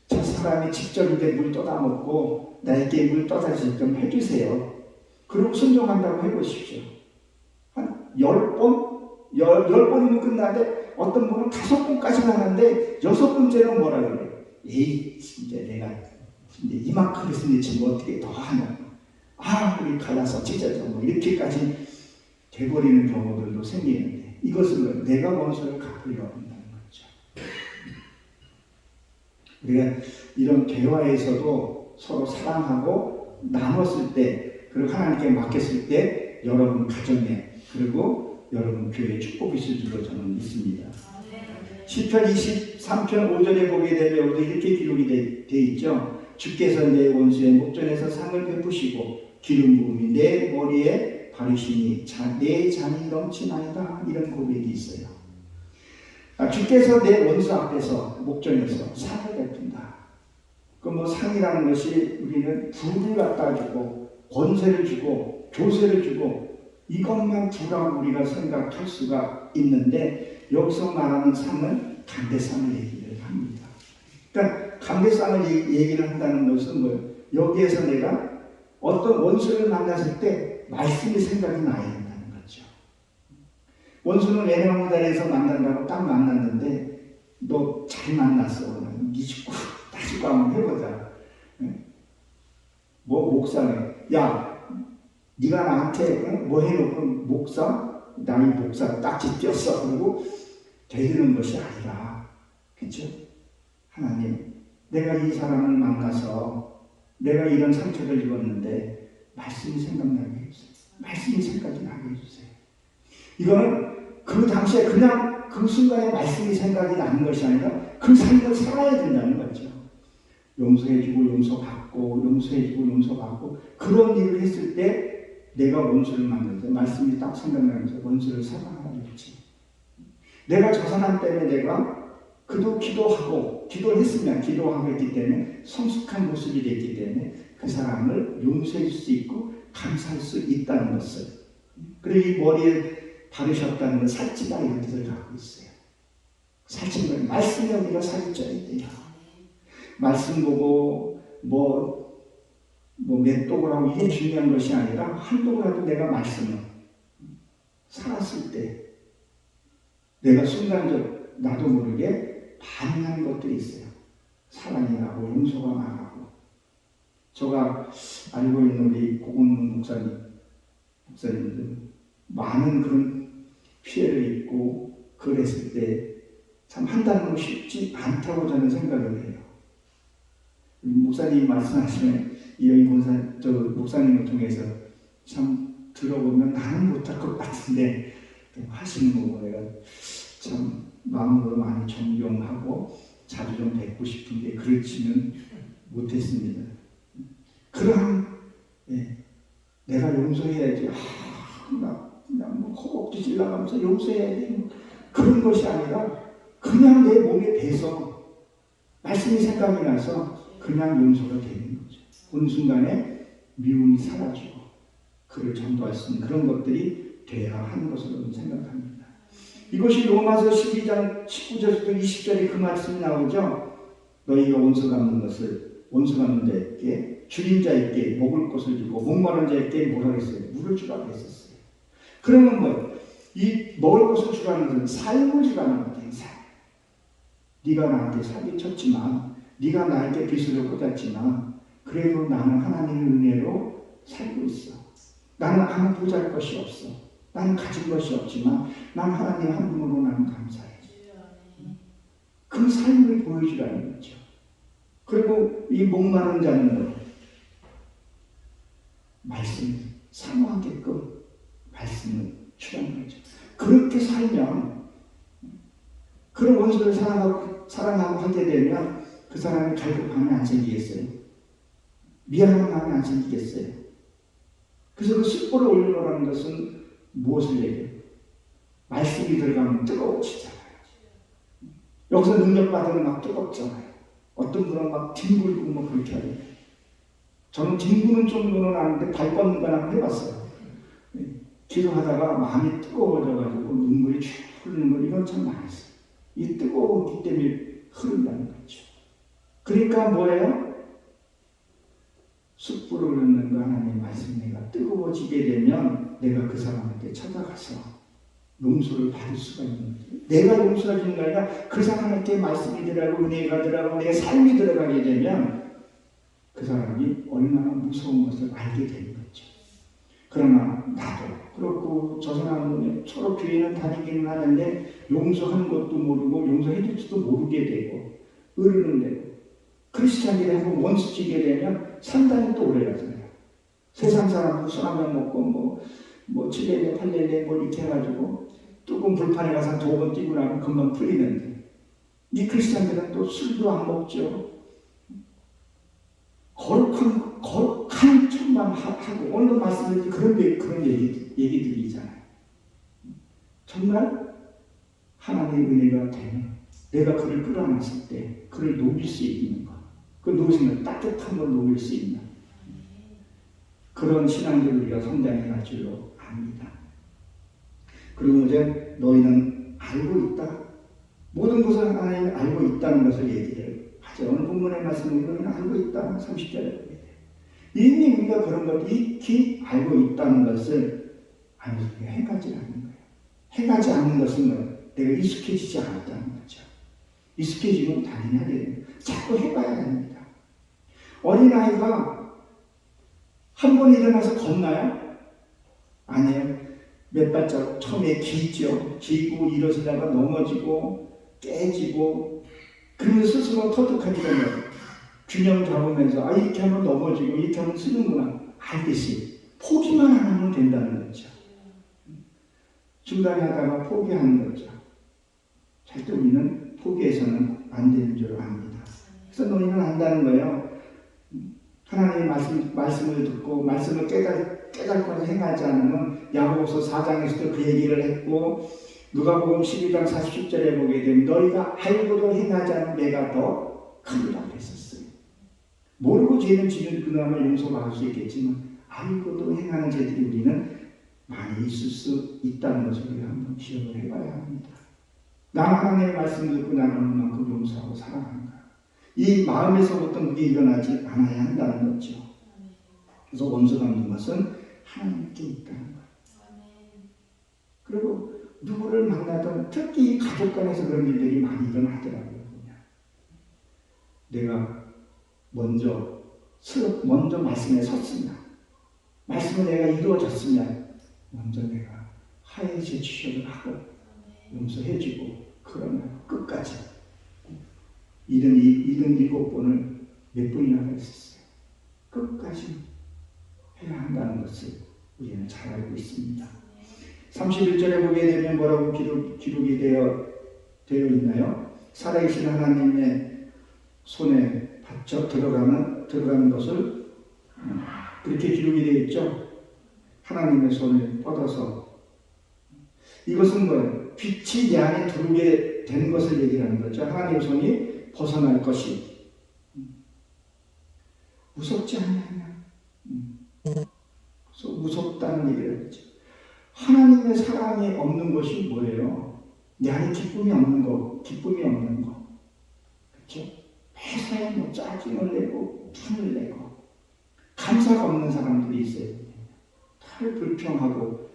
저 사람이 직접 이제 물 떠다 먹고 나에게 물 떠다 주게끔 해주세요. 그리고 순종한다고 해보십시오. 한 10번? 10번이면 끝나는데 어떤 분은 5번까지 하는데 6번째는 뭐라 그래요? 에이, 진짜 내가 이만큼 했으니 지금 어떻게 더 하냐. 우리 갈라서 찢어져 뭐 이렇게까지 돼버리는 경우들도 생기는데, 이것은 내가 원수를 갚으려 한다는 거죠. 우리가 이런 대화에서도 서로 사랑하고 나눴을 때, 그리고 하나님께 맡겼을 때 여러분 가정에, 그리고 여러분 교회에 축복이 있을 줄로 저는 믿습니다. 시편 23편 5절에 보게 되면 여기도 이렇게 기록이 돼 있죠. 주께서 내 원수의 목전에서 상을 베푸시고 기름 부음이 내 머리에 바르시니 내 잔이 넘치나이다. 이런 고백이 있어요. 주께서 내 원수 앞에서 목전에서 상을 베푼다. 그 상이라는 것이 우리는 부를 갖다 주고 권세를 주고 교세를 주고 이것만 부라고 우리가 생각할 수가 있는데, 여기서 말하는 상은 감대상을 얘기를 합니다. 그러니까 감대상을 얘기를 한다는 것은 뭐예요? 여기에서 내가 어떤 원수를 만났을 때 말씀이 생각이 나야 된다는 거죠. 원수는 애매모단에서 만난다고 딱 만났는데, 너 잘 만났어. 네 식구, 나 식구 한번 해보자. 뭐 목사네. 야, 네가 나한테 뭐 해놓고 목사? 나이 목사 딱지 띄었어. 그러고 되는 것이 아니라, 그렇죠? 하나님, 내가 이 사람을 만나서 내가 이런 상처를 입었는데 말씀이 생각나게 해주세요. 말씀이 생각이 나게 해주세요. 이거는 그 당시에 그냥 그 순간에 말씀이 생각이 나는 것이 아니라 그 삶을 살아야 된다는 거죠. 용서해주고 용서받고 용서해주고 용서받고, 그런 일을 했을 때 내가 원수를 만날 때 말씀이 딱 생각나면서 원수를 사랑하라 그랬지. 내가 저 사람 때문에 내가 그도 기도하고 기도를 했으면 기도하고 했기 때문에 성숙한 모습이 됐기 때문에 그 사람을 용서해 줄 수 있고 감사할 수 있다는 것을, 그리고 이 머리에 바르셨다는 건 살찌다 이런 뜻을 갖고 있어요. 살찌는 건 말씀에 우리가 살쪄야 돼요. 말씀 보고 몇 독을 하고 이게 중요한 것이 아니라 한 독이라도 내가 말씀을 살았을 때 내가 순간적 나도 모르게 반응하는 것들이 있어요. 사랑이 나고 용서가 나가고. 제가 알고 있는 우리 고건문 목사님들 많은 그런 피해를 입고 그랬을 때 참 한다는 건 쉽지 않다고 저는 생각을 해요. 목사님이 말씀하시면 이 목사님을 통해서 참 들어보면 나는 못할 것 같은데 하시는 거 보고 내가 참 마음으로 많이 존경하고 자주 좀 뵙고 싶은데 그렇지는 못했습니다. 그럼 내가 용서해야지. 그냥 뭐 허벅지 찔러가면서 용서해야지. 그런 것이 아니라 그냥 내 몸에 배서 말씀이 생각이 나서 그냥 용서가 되는 거죠. 어느 순간에 미움이 사라지고 그를 전도할 수 있는 그런 것들이 돼야 하는 것으로 생각합니다. 이것이 로마서 12장 19절부터 20절에 그 말씀이 나오죠. 너희가 원수 갚는 것을 원수 갚는 자에게 줄인 자에게 먹을 것을 주고 목마른 자에게 뭐라 했어요? 물을 주라고 했었어요. 그러면 뭐 이 먹을 것을 주라는 것은 삶을 주라는 거예요. 네가 나한테 사기쳤지만 네가 나에게 빚으로 꽂았지만 그래도 나는 하나님의 은혜로 살고 있어. 나는 아무 보잘 것이 없어. 나는 가진 것이 없지만 난 하나님 한 분으로 나는 감사해. 그 삶을 보여주라는 거죠. 그리고 이 목마른 자는 말씀을 사모하게끔 말씀을 주라는 거죠. 그렇게 살면 그런 원수를 사랑하고 하게 되면 그 사람이 갈급함이 안 생기겠어요? 미안한 마음이 안 생기겠어요? 그래서 그 숯불을 올리라는 것은 무엇을 얘기해요? 말씀이 들어가면 뜨거워지잖아요. 여기서 능력받으면 막 뜨겁잖아요. 어떤 분은 막 뒹굴고 뭐 그렇게 하죠. 저는 뒹구는 정도는 아는데 발 뻗는 건 한번 해봤어요. 기도하다가 마음이 뜨거워져가지고 눈물이 쭉 흐르는 걸 이건 참 많았어요. 이 뜨거웠기 때문에 흐른다는 거죠. 그러니까 뭐예요? 숯불을 흐르는 거 하나님의 말씀 내가 뜨거워지게 되면 내가 그 사람한테 찾아가서 용서를 받을 수가 있는 거죠. 내가 용서가 주는 게 아니라 그 사람한테 말씀이 들어가고 은혜가 들어가고 내 삶이 들어가게 되면 그 사람이 얼마나 무서운 것을 알게 되는 거죠. 그러나 나도 그렇고 저 사람은 서로 교회는 다니기는 하는데 용서하는 것도 모르고 용서해 줄지도 모르게 되고 의르는 되고 크리스찬들이 한번 원수지게 되면 상당히 또 오래 가잖아요. 세상 사람도 술 한잔 먹고 뭐 7년에 8년에 뭐 이렇게 해가지고 뜨거운 불판에 가서 2번 뛰고 나면 금방 풀리는데 이 크리스찬들은 또 술도 안 먹죠. 거룩한 척만 하고 오늘 말씀드린 그런 얘기들이잖아요. 정말 하나님의 은혜가 되면 내가 그를 끌어안았을 때 그를 녹일 수 있는 것, 그 녹이면 따뜻한 걸 녹일 수 있는 그런 신앙들을 우리가 성장해갈 줄로 압니다. 그리고 이제 너희는 알고 있다. 모든 것을 하나님이 알고 있다는 것을 얘기를 하죠. 오늘 본문의 말씀은 너희는 알고 있다. 30절에 보게 돼요. 이미 우리가 그런 걸 익히 알고 있다는 것을 아니 해가지 않는 거예요. 해가지 않는 것은 뭐예요? 내가 익숙해지지 않았다는 거죠. 익숙해지면 당연히 하게 돼요. 자꾸 해봐야 합니다. 어린아이가 한 번 일어나서 겁나요? 아니에요. 몇 발자국 처음에 기죠. 기고 일어서다가 넘어지고 깨지고 그러면서 스스로 터득하게 되면 균형 잡으면서 이렇게 하면 넘어지고 이렇게 하면 쓰는구나 알듯이 포기만 안 하면 된다는 거죠. 중단에 하다가 포기하는 거죠. 절대 우리는 포기해서는 안 되는 줄 압니다. 그래서 너희는 안다는 거예요. 하나님의 말씀을 듣고 말씀을 깨닫고 행하지 않으면 야고보서 4장에서도 그 얘기를 했고 누가복음 12장 40절에 보게 되면 너희가 알고도 행하지 않으면 내가 더 크리라고 했었어요. 모르고 죄는 지는 그나마 용서받을 수 있겠지만 알고도 행하는 죄들이 우리는 많이 있을 수 있다는 것을 우리가 한번 기억을 해봐야 합니다. 나는 하나님의 말씀을 듣고 나는 얼마만큼 용서하고 사랑하는가. 이 마음에서부터 그게 일어나지 않아야 한다는 거죠. 그래서 원수 갚는 것은 하나님께 있다는 거예요. 그리고 누구를 만나든 특히 가족 간에서 그런 일들이 많이 일어나더라고요. 내가 먼저 말씀에 섰으면 말씀을 내가 이루어졌으면 먼저 내가 하에제 취업을 하고 용서해주고 그러면 끝까지 77번을 몇 번이나 했었어요. 끝까지 해야 한다는 것을 우리는 잘 알고 있습니다. 31절에 보게 되면 뭐라고 기록이 되어 있나요? 살아계신 하나님의 손에 받쳐 들어가는 것을 그렇게 기록이 되어 있죠. 하나님의 손을 뻗어서 이것은 뭐예요? 빛이 내 안에 들어오게 되는 것을 얘기하는 거죠. 하나님의 손이 벗어날 것이 무섭지 않냐? 무섭다는 얘기를 하죠. 하나님의 사랑이 없는 것이 뭐예요? 내 안에 기쁨이 없는 거. 그렇죠? 매사에 뭐 짜증을 내고 분을 내고 감사가 없는 사람들이 있어요. 늘 불평하고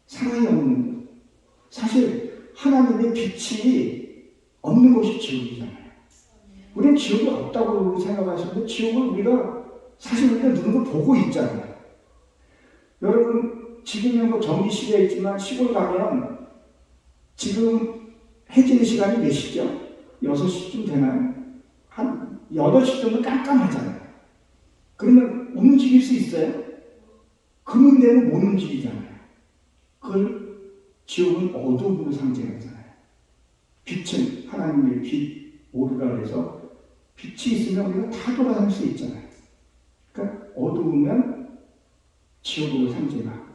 사랑이 없는 것. 사실 하나님의 빛이 없는 것이 지옥이잖아요. 우리는 지옥이 없다고 생각하시는데 지옥을 우리가 눈으로 보고 있잖아요. 여러분 지금은 뭐 전기 시대에 있지만 시골 가면 지금 해지는 시간이 몇 시죠? 6시쯤 되나요? 한 8시 정도 깜깜하잖아요. 그러면 움직일 수 있어요? 금은 되면 못 움직이잖아요. 그걸 지옥은 어둠으로 상징하잖아요. 빛은 하나님의 빛, 오르라 그래서 빛이 있으면 우리가 다 돌아다닐 수 있잖아요. 그러니까 어두우면 지옥으로 상징하고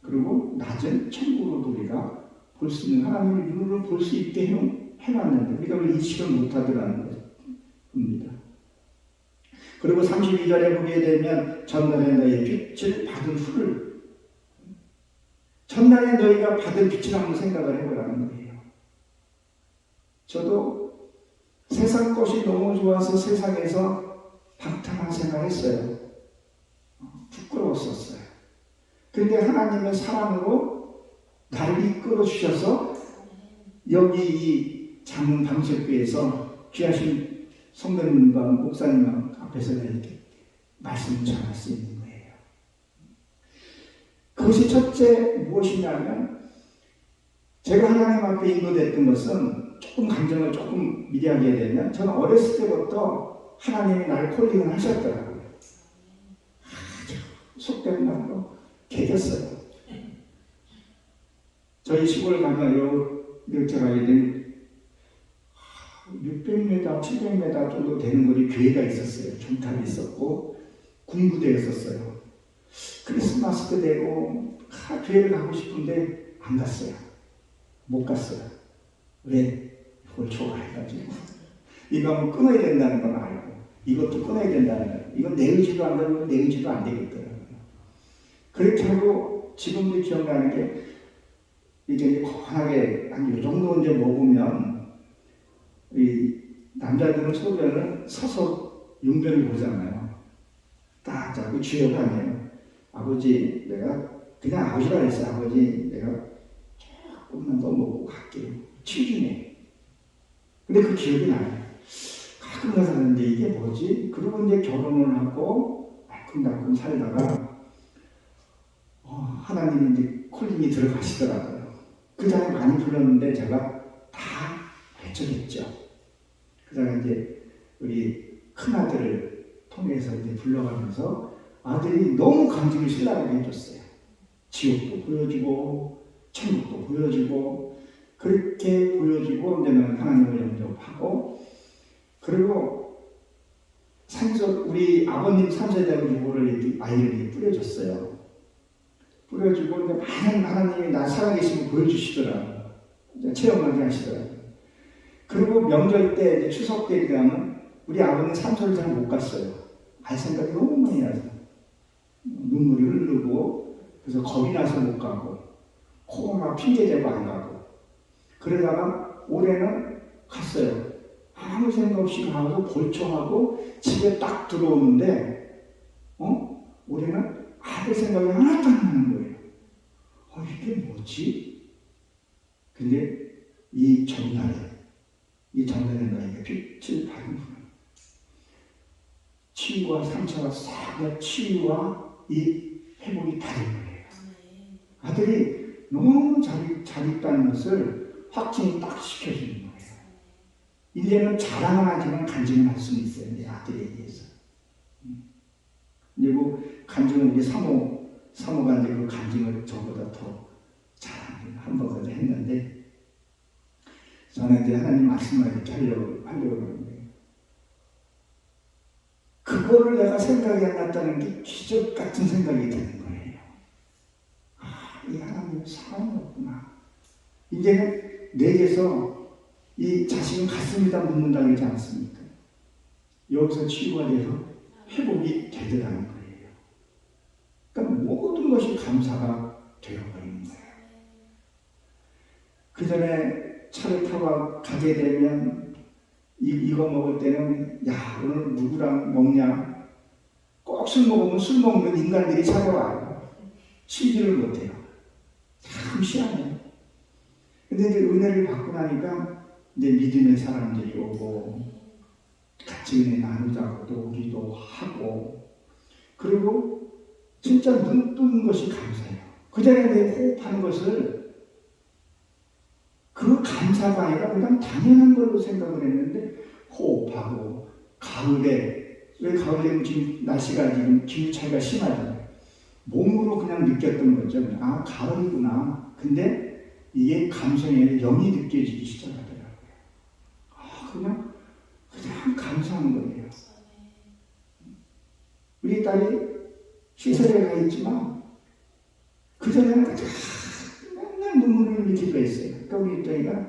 그리고 낮은 천국으로 우리가 볼 수 있는 하나님의 눈으로 볼 수 있게 해놨는데 우리가 왜 인식을 못하더라는 겁니다. 그리고 32절에 보게 되면 전날에 너희의 빛을 받은 후를 전날에 너희가 받은 빛을 한번 생각을 해보라는 거예요. 저도 세상 것이 너무 좋아서 세상에서 방탕한 생활을 했어요. 부끄러웠었어요. 근데 하나님의 사랑으로 나를 이끌어 주셔서 여기 이 장흥 방석교에서 귀하신 성도님과 목사님 앞에서 이렇게 말씀을 전할 수 있는 거예요. 그것이 첫째 무엇이냐면 제가 하나님 앞에 인도됐던 것은 조금 감정을 조금 미리 하게 되면 저는 어렸을 때부터 하나님이 나를 콜링을 하셨더라고요. 아주 속된 말로 개겼어요. 저희 시골 가면 제가 이제 600m, 700m 정도 되는 거리 교회가 있었어요. 종탑이 있었고 군부대가 있었어요. 크리스마스 때 되고 교회를 가고 싶은데 안 갔어요. 못 갔어요. 왜? 그걸 좋아해가지고 이거 한번 끊어야 된다는 건 알고 이것도 끊어야 된다는 거. 이건 내 의지도 안 되고 내 의지도 안 되겠더라고요. 그렇게 하고 지금도 기억나는 게 이게 거하게 한 이 정도 이제 먹으면 이 남자들은 소변을 서서 용변을 보잖아요. 딱 자꾸 주여가 아니에요. 아버지 내가 그냥 아버지가 그랬어요. 아버지 내가 조금만 더 먹고 갈게요. 튀기네. 근데 그 기억이 나요. 가끔 가서 하는데 이게 뭐지? 그러고 이제 결혼을 하고 알콩달콩 살다가 하나님이 이제 콜링이 들어가시더라고요. 그 전에 많이 불렀는데 제가 다 외쳤겠죠. 그다음에 이제 우리 큰 아들을 통해서 이제 불러가면서 아들이 너무 감정을 실라게 해줬어요. 지옥도 보여주고 천국도 보여주고 그렇게 보여주고 이제 나는 하나님을 영접하고 그리고 우리 아버님 3세대로 유고를 아이를 뿌려줬어요. 뿌려주고 이제 많은 하나님이 나 살아계시고 보여주시더라고요. 체험하게 하시더라고요. 그리고 명절 때 이제 추석 때 가면 우리 아버님 산소를 잘 못 갔어요. 알 생각이 너무 많이 나서 눈물이 흐르고 그래서 겁이 나서 못 가고 코가 막 핑계대고 안 가고 그러다가 올해는 갔어요. 아무 생각 없이 가고 볼초하고 집에 딱 들어오는데 올해는 아들 생각이 하나도 안 나는 거예요. 이게 뭐지? 근데 이 전날에 나에게 빛을 발한 거예요. 치유와 상처가 싹 치유와 이 회복이 다 된 거예요. 아들이 너무 잘 있다는 것을 확증이 딱 시켜주는 거예요. 이제는 자랑은 하지만 간증은 할 수는 있어요. 내 아들에 의해서. 그리고 간증은 우리 사모가 이제 그 간증을 저보다 더 자랑 한 번까지 했는데 저는 이제 하나님 말씀을 이렇게 하려고 하는 거예요. 그거를 내가 생각이 안 났다는 게 기적 같은 생각이 드는 거예요. 이 하나님의 사랑이 없구나. 이제는 내게서 이 자식은 갔습니다 묻는다고 하지 않습니까? 여기서 치유가 돼서 회복이 되더라는 거예요. 그러니까 모든 것이 감사가 되어버리는 거예요. 그 전에 차를 타고 가게 되면 이거 먹을 때는 야 오늘 누구랑 먹냐? 꼭 술 먹으면 술 먹는 인간들이 찾아와요. 쉬지를 못해요. 참 희한해요. 근데 이제 은혜를 받고 나니까 이제 믿음의 사람들이 오고 같이 은혜 나누자고도 오기도 하고 그리고 진짜 눈 뜨는 것이 감사해요. 그 전에 내 호흡하는 것을 그 감사가 아니라 그냥 당연한 걸로 생각을 했는데 호흡하고 가을에 왜 가을에는 지금 날씨가 지금 기후 차이가 심하잖아요. 몸으로 그냥 느꼈던 거죠. 아 가을이구나. 근데 이게 감성에 영이 느껴지기 시작하더라고요. 그냥 감사한 거예요. 우리 딸이 시설에 가 있지만 그 전에는 맨날 눈물을 흘리기도 했어요. 그러니까 우리 딸이가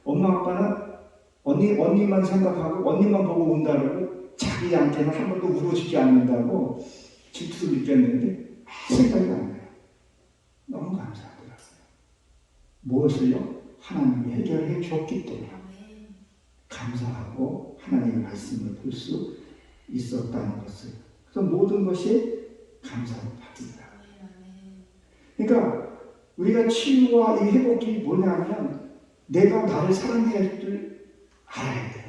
엄마 아빠는 언니만 생각하고 언니만 보고 온다고 자기한테는 한 번도 울어주지 않는다고 질투를 느꼈는데 생각이 안 나요. 너무 감사하더라고요. 무엇을요? 하나님이 해결해 줬기 때문에 감사하고 하나님의 말씀을 볼 수 있었다는 것을. 그래서 모든 것이 감사를 받습니다. 그러니까 우리가 치유와 이 회복이 뭐냐면 내가 나를 사랑해야 할 줄 알아야 돼요.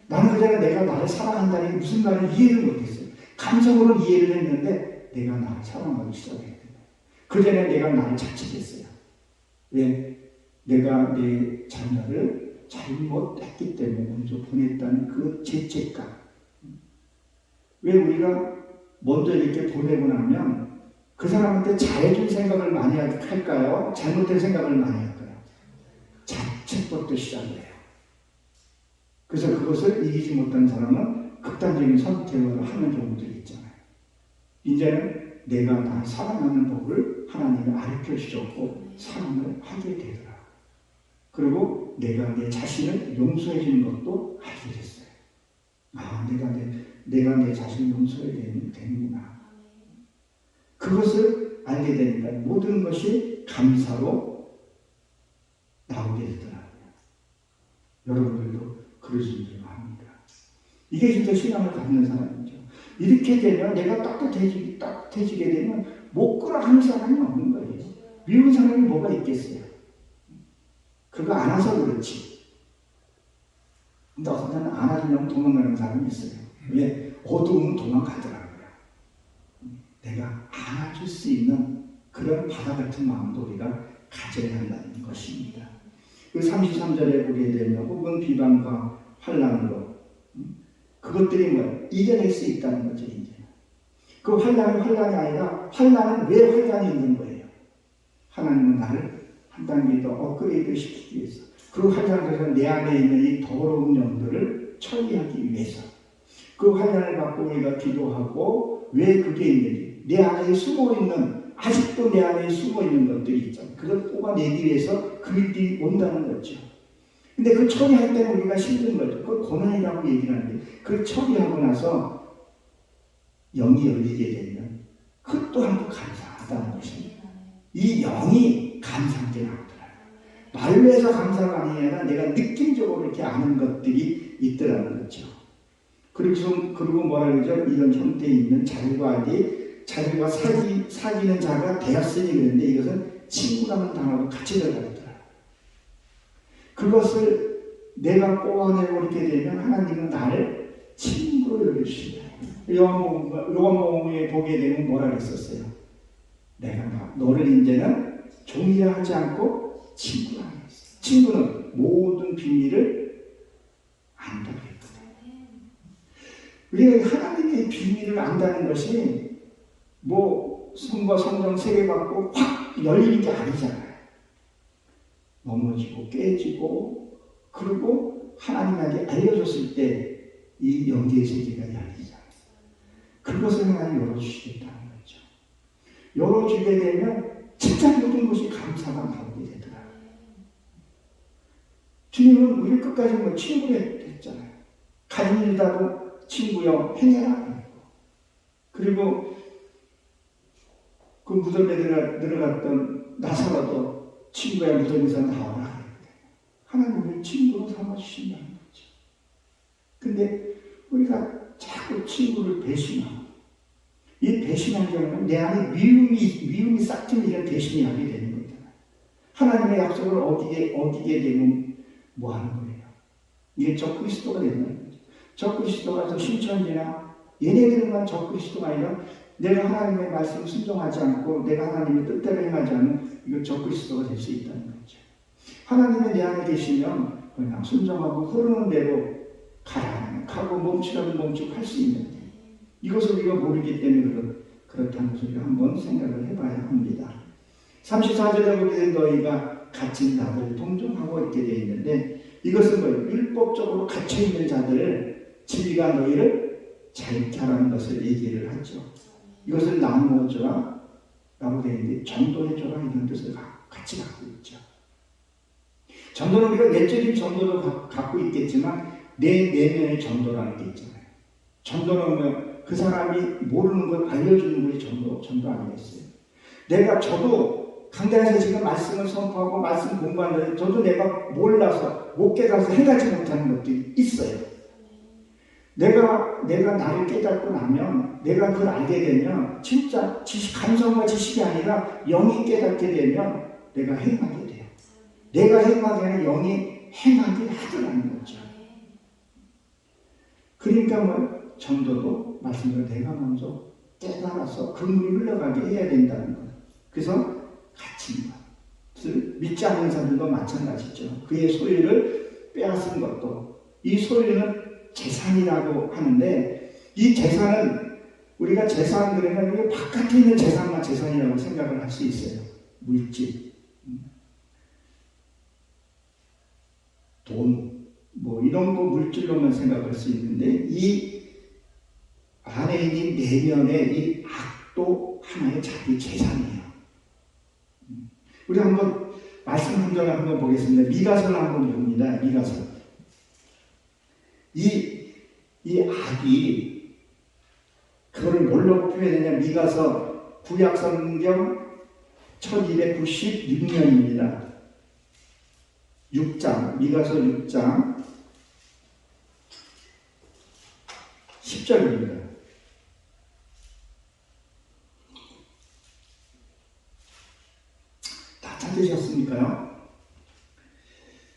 나는 그전에 내가 나를 사랑한다는 게 무슨 말인지 이해를 못했어요. 감성으로 이해를 했는데 내가 나를 사랑하기 시작해야 돼요. 그전에 내가 나를 자책했어요. 왜? 내가 내 자녀를 잘못했기 때문에 먼저 보냈다는 그 죄책감. 왜 우리가 먼저 이렇게 보내고 나면 그 사람한테 잘해줄 생각을 많이 할까요? 잘못된 생각을 많이 할까요? 자책부터 시작해요. 그래서 그것을 이기지 못한 사람은 극단적인 선택을 하는 경우들이 있잖아요. 이제는 내가 다 살아가는 법을 하나님이 가르쳐 주셨고 사랑을 하게 되더라. 그리고 내가 내 자신을 용서해 주는 것도 알게 됐어요. 아, 내가 내 자신을 용서해야 되는구나. 그것을 알게 되니까 모든 것이 감사로 나오게 되더라고요. 여러분들도 그러시길 바랍니다. 이게 진짜 신앙을 갖는 사람이죠. 이렇게 되면 내가 따뜻해지게 되면 못 끌어 하는 사람이 없는 거예요. 미운 사람이 뭐가 있겠어요? 그거 안 와서 그렇지. 근데 어떤 사람은 안아주면 도망가는 사람이 있어요. 왜? 어두우면 도망가더라고요. 내가 안아줄 수 있는 그런 바다 같은 마음도 우리가 가져야 한다는 것입니다. 그 33절에 보게 되면 혹은 비방과 환난으로 그것들이 뭐예요? 이겨낼 수 있다는 거죠. 이제 그 환난이 아니라 환난은 왜 환난이 있는 거예요? 하나님은 나를 한 단계 더 업그레이드 시키기 위해서 그 환난에서 내 안에 있는 이 더러운 영들을 처리하기 위해서 그 환난을 받고 우리가 기도하고 왜 그게 있는지 내 안에 숨어있는 아직도 내 안에 숨어있는 것들이 있잖아요. 그걸 뽑아내기 위해서 그 일이 온다는 거죠. 근데 그 처리할 때는 우리가 힘든 거죠. 그걸 고난이라고 얘기를 하는데 그 처리하고 나서 영이 열리게 되면 그 또한 감사하다는 것입니다. 이 영이 감사하게 나오더라고요. 말로 해서 감사가 아니라 내가 느낌적으로 이렇게 아는 것들이 있더라는 거죠. 그리고 뭐라 그러죠? 이런 형태에 있는 자기와 사귀는 자가 되었으니 그랬는데 이것은 친구라는 단어로 같이 들어가더라고요. 그것을 내가 뽑아내고 이렇게 되면 하나님은 나를 친구로 여겨주신다. 요한복음에 보게 되면 뭐라 그랬었어요? 내가 너를 이제는 종이라 하지 않고 친구라 하겠어. 친구는 모든 비밀을 안다고 했거든. 우리가 하나님의 비밀을 안다는 것이 뭐 성과 성령 세계받고 확 열리는 게 아니잖아요. 넘어지고 깨지고 그리고 하나님에게 알려줬을 때 이 영계의 세계가 열리잖아요. 그것을 하나님 열어주시겠다는 거죠. 열어주게 되면 진짜 모든 것이 감사가 나오게 되더라고요. 주님은 우리 끝까지 뭐 친구를 했잖아요. 가진 일이라도 친구여 행해라. 그리고 그 무덤에 들어갔던 나사로도 친구야 무덤에서 나와라. 하나님을 친구로 삼아주신다는 거죠. 근데 우리가 자꾸 친구를 배신하고 이 배신하는 경우는 내 안에 미움이 싹트는 이런 배신이 하게 되는 거잖아요. 하나님의 약속을 어기게 되면 뭐 하는 거예요? 이게 적그리스도가 되는 거죠. 적그리스도가 저 신천지나 얘네들만 적그리스도가 아니라 내가 하나님의 말씀을 순종하지 않고 내가 하나님의 뜻대로 행하지 않으면 이거 적그리스도가 될 수 있다는 거죠. 하나님의 내 안에 계시면 그냥 순종하고 흐르는 대로 가고 멈추라면 멈추고 할 수 있는데 이것을 우리가 모르기 때문에 그렇다는 것을 한번 생각을 해봐야 합니다. 34절에 보게 된 너희가 갇힌 자들을 동정하고 있게 되어 있는데 이것은 뭐예요? 율법적으로 갇혀있는 자들을 진리가 너희를 자유케 하라는 것을 얘기를 하죠. 이것을 나누어줘라 라고 되어 있는데 전도해줘라 이런 뜻을 같이 갖고 있죠. 전도는 우리가 내적인 전도도 갖고 있겠지만 내 내면의 전도라는 게 있잖아요. 전도는 그 사람이 모르는 걸 알려주는 것이 전도 아니겠어요? 저도 강단에서 지금 말씀을 선포하고 말씀 공부하는데 저도 내가 몰라서 못 깨달아서 해가지 못하는 것들이 있어요. 내가 나를 깨닫고 나면 내가 그걸 알게 되면 진짜 감성과 지식이 아니라 영이 깨닫게 되면 내가 행하게 돼요. 내가 행하게 하는 영이 행하게 하더라는 거죠. 그러니까 뭐 전도도 말씀대로 내가 먼저 깨달아서 그 물이 흘러가게 해야 된다는 거예요. 그래서 갇힌 것을 믿지 않는 사람들도 마찬가지죠. 그의 소유를 빼앗은 것도, 이 소유는 재산이라고 하는데, 이 재산은 우리가 재산 그러면 바깥에 있는 재산만 재산이라고 생각을 할 수 있어요. 물질, 돈, 뭐 이런 거 물질로만 생각할 수 있는데, 이 안에 있는 내면의 이 악도 하나의 자기 재산이에요. 우리 한번 말씀 한 절을 한번 보겠습니다. 미가서를 한번 봅니다. 미가서. 이 악이 그거를 뭘로 표현했냐? 미가서 구약성경 1296년입니다. 6장, 미가서 6장 10절입니다. 다 찾으셨습니까요?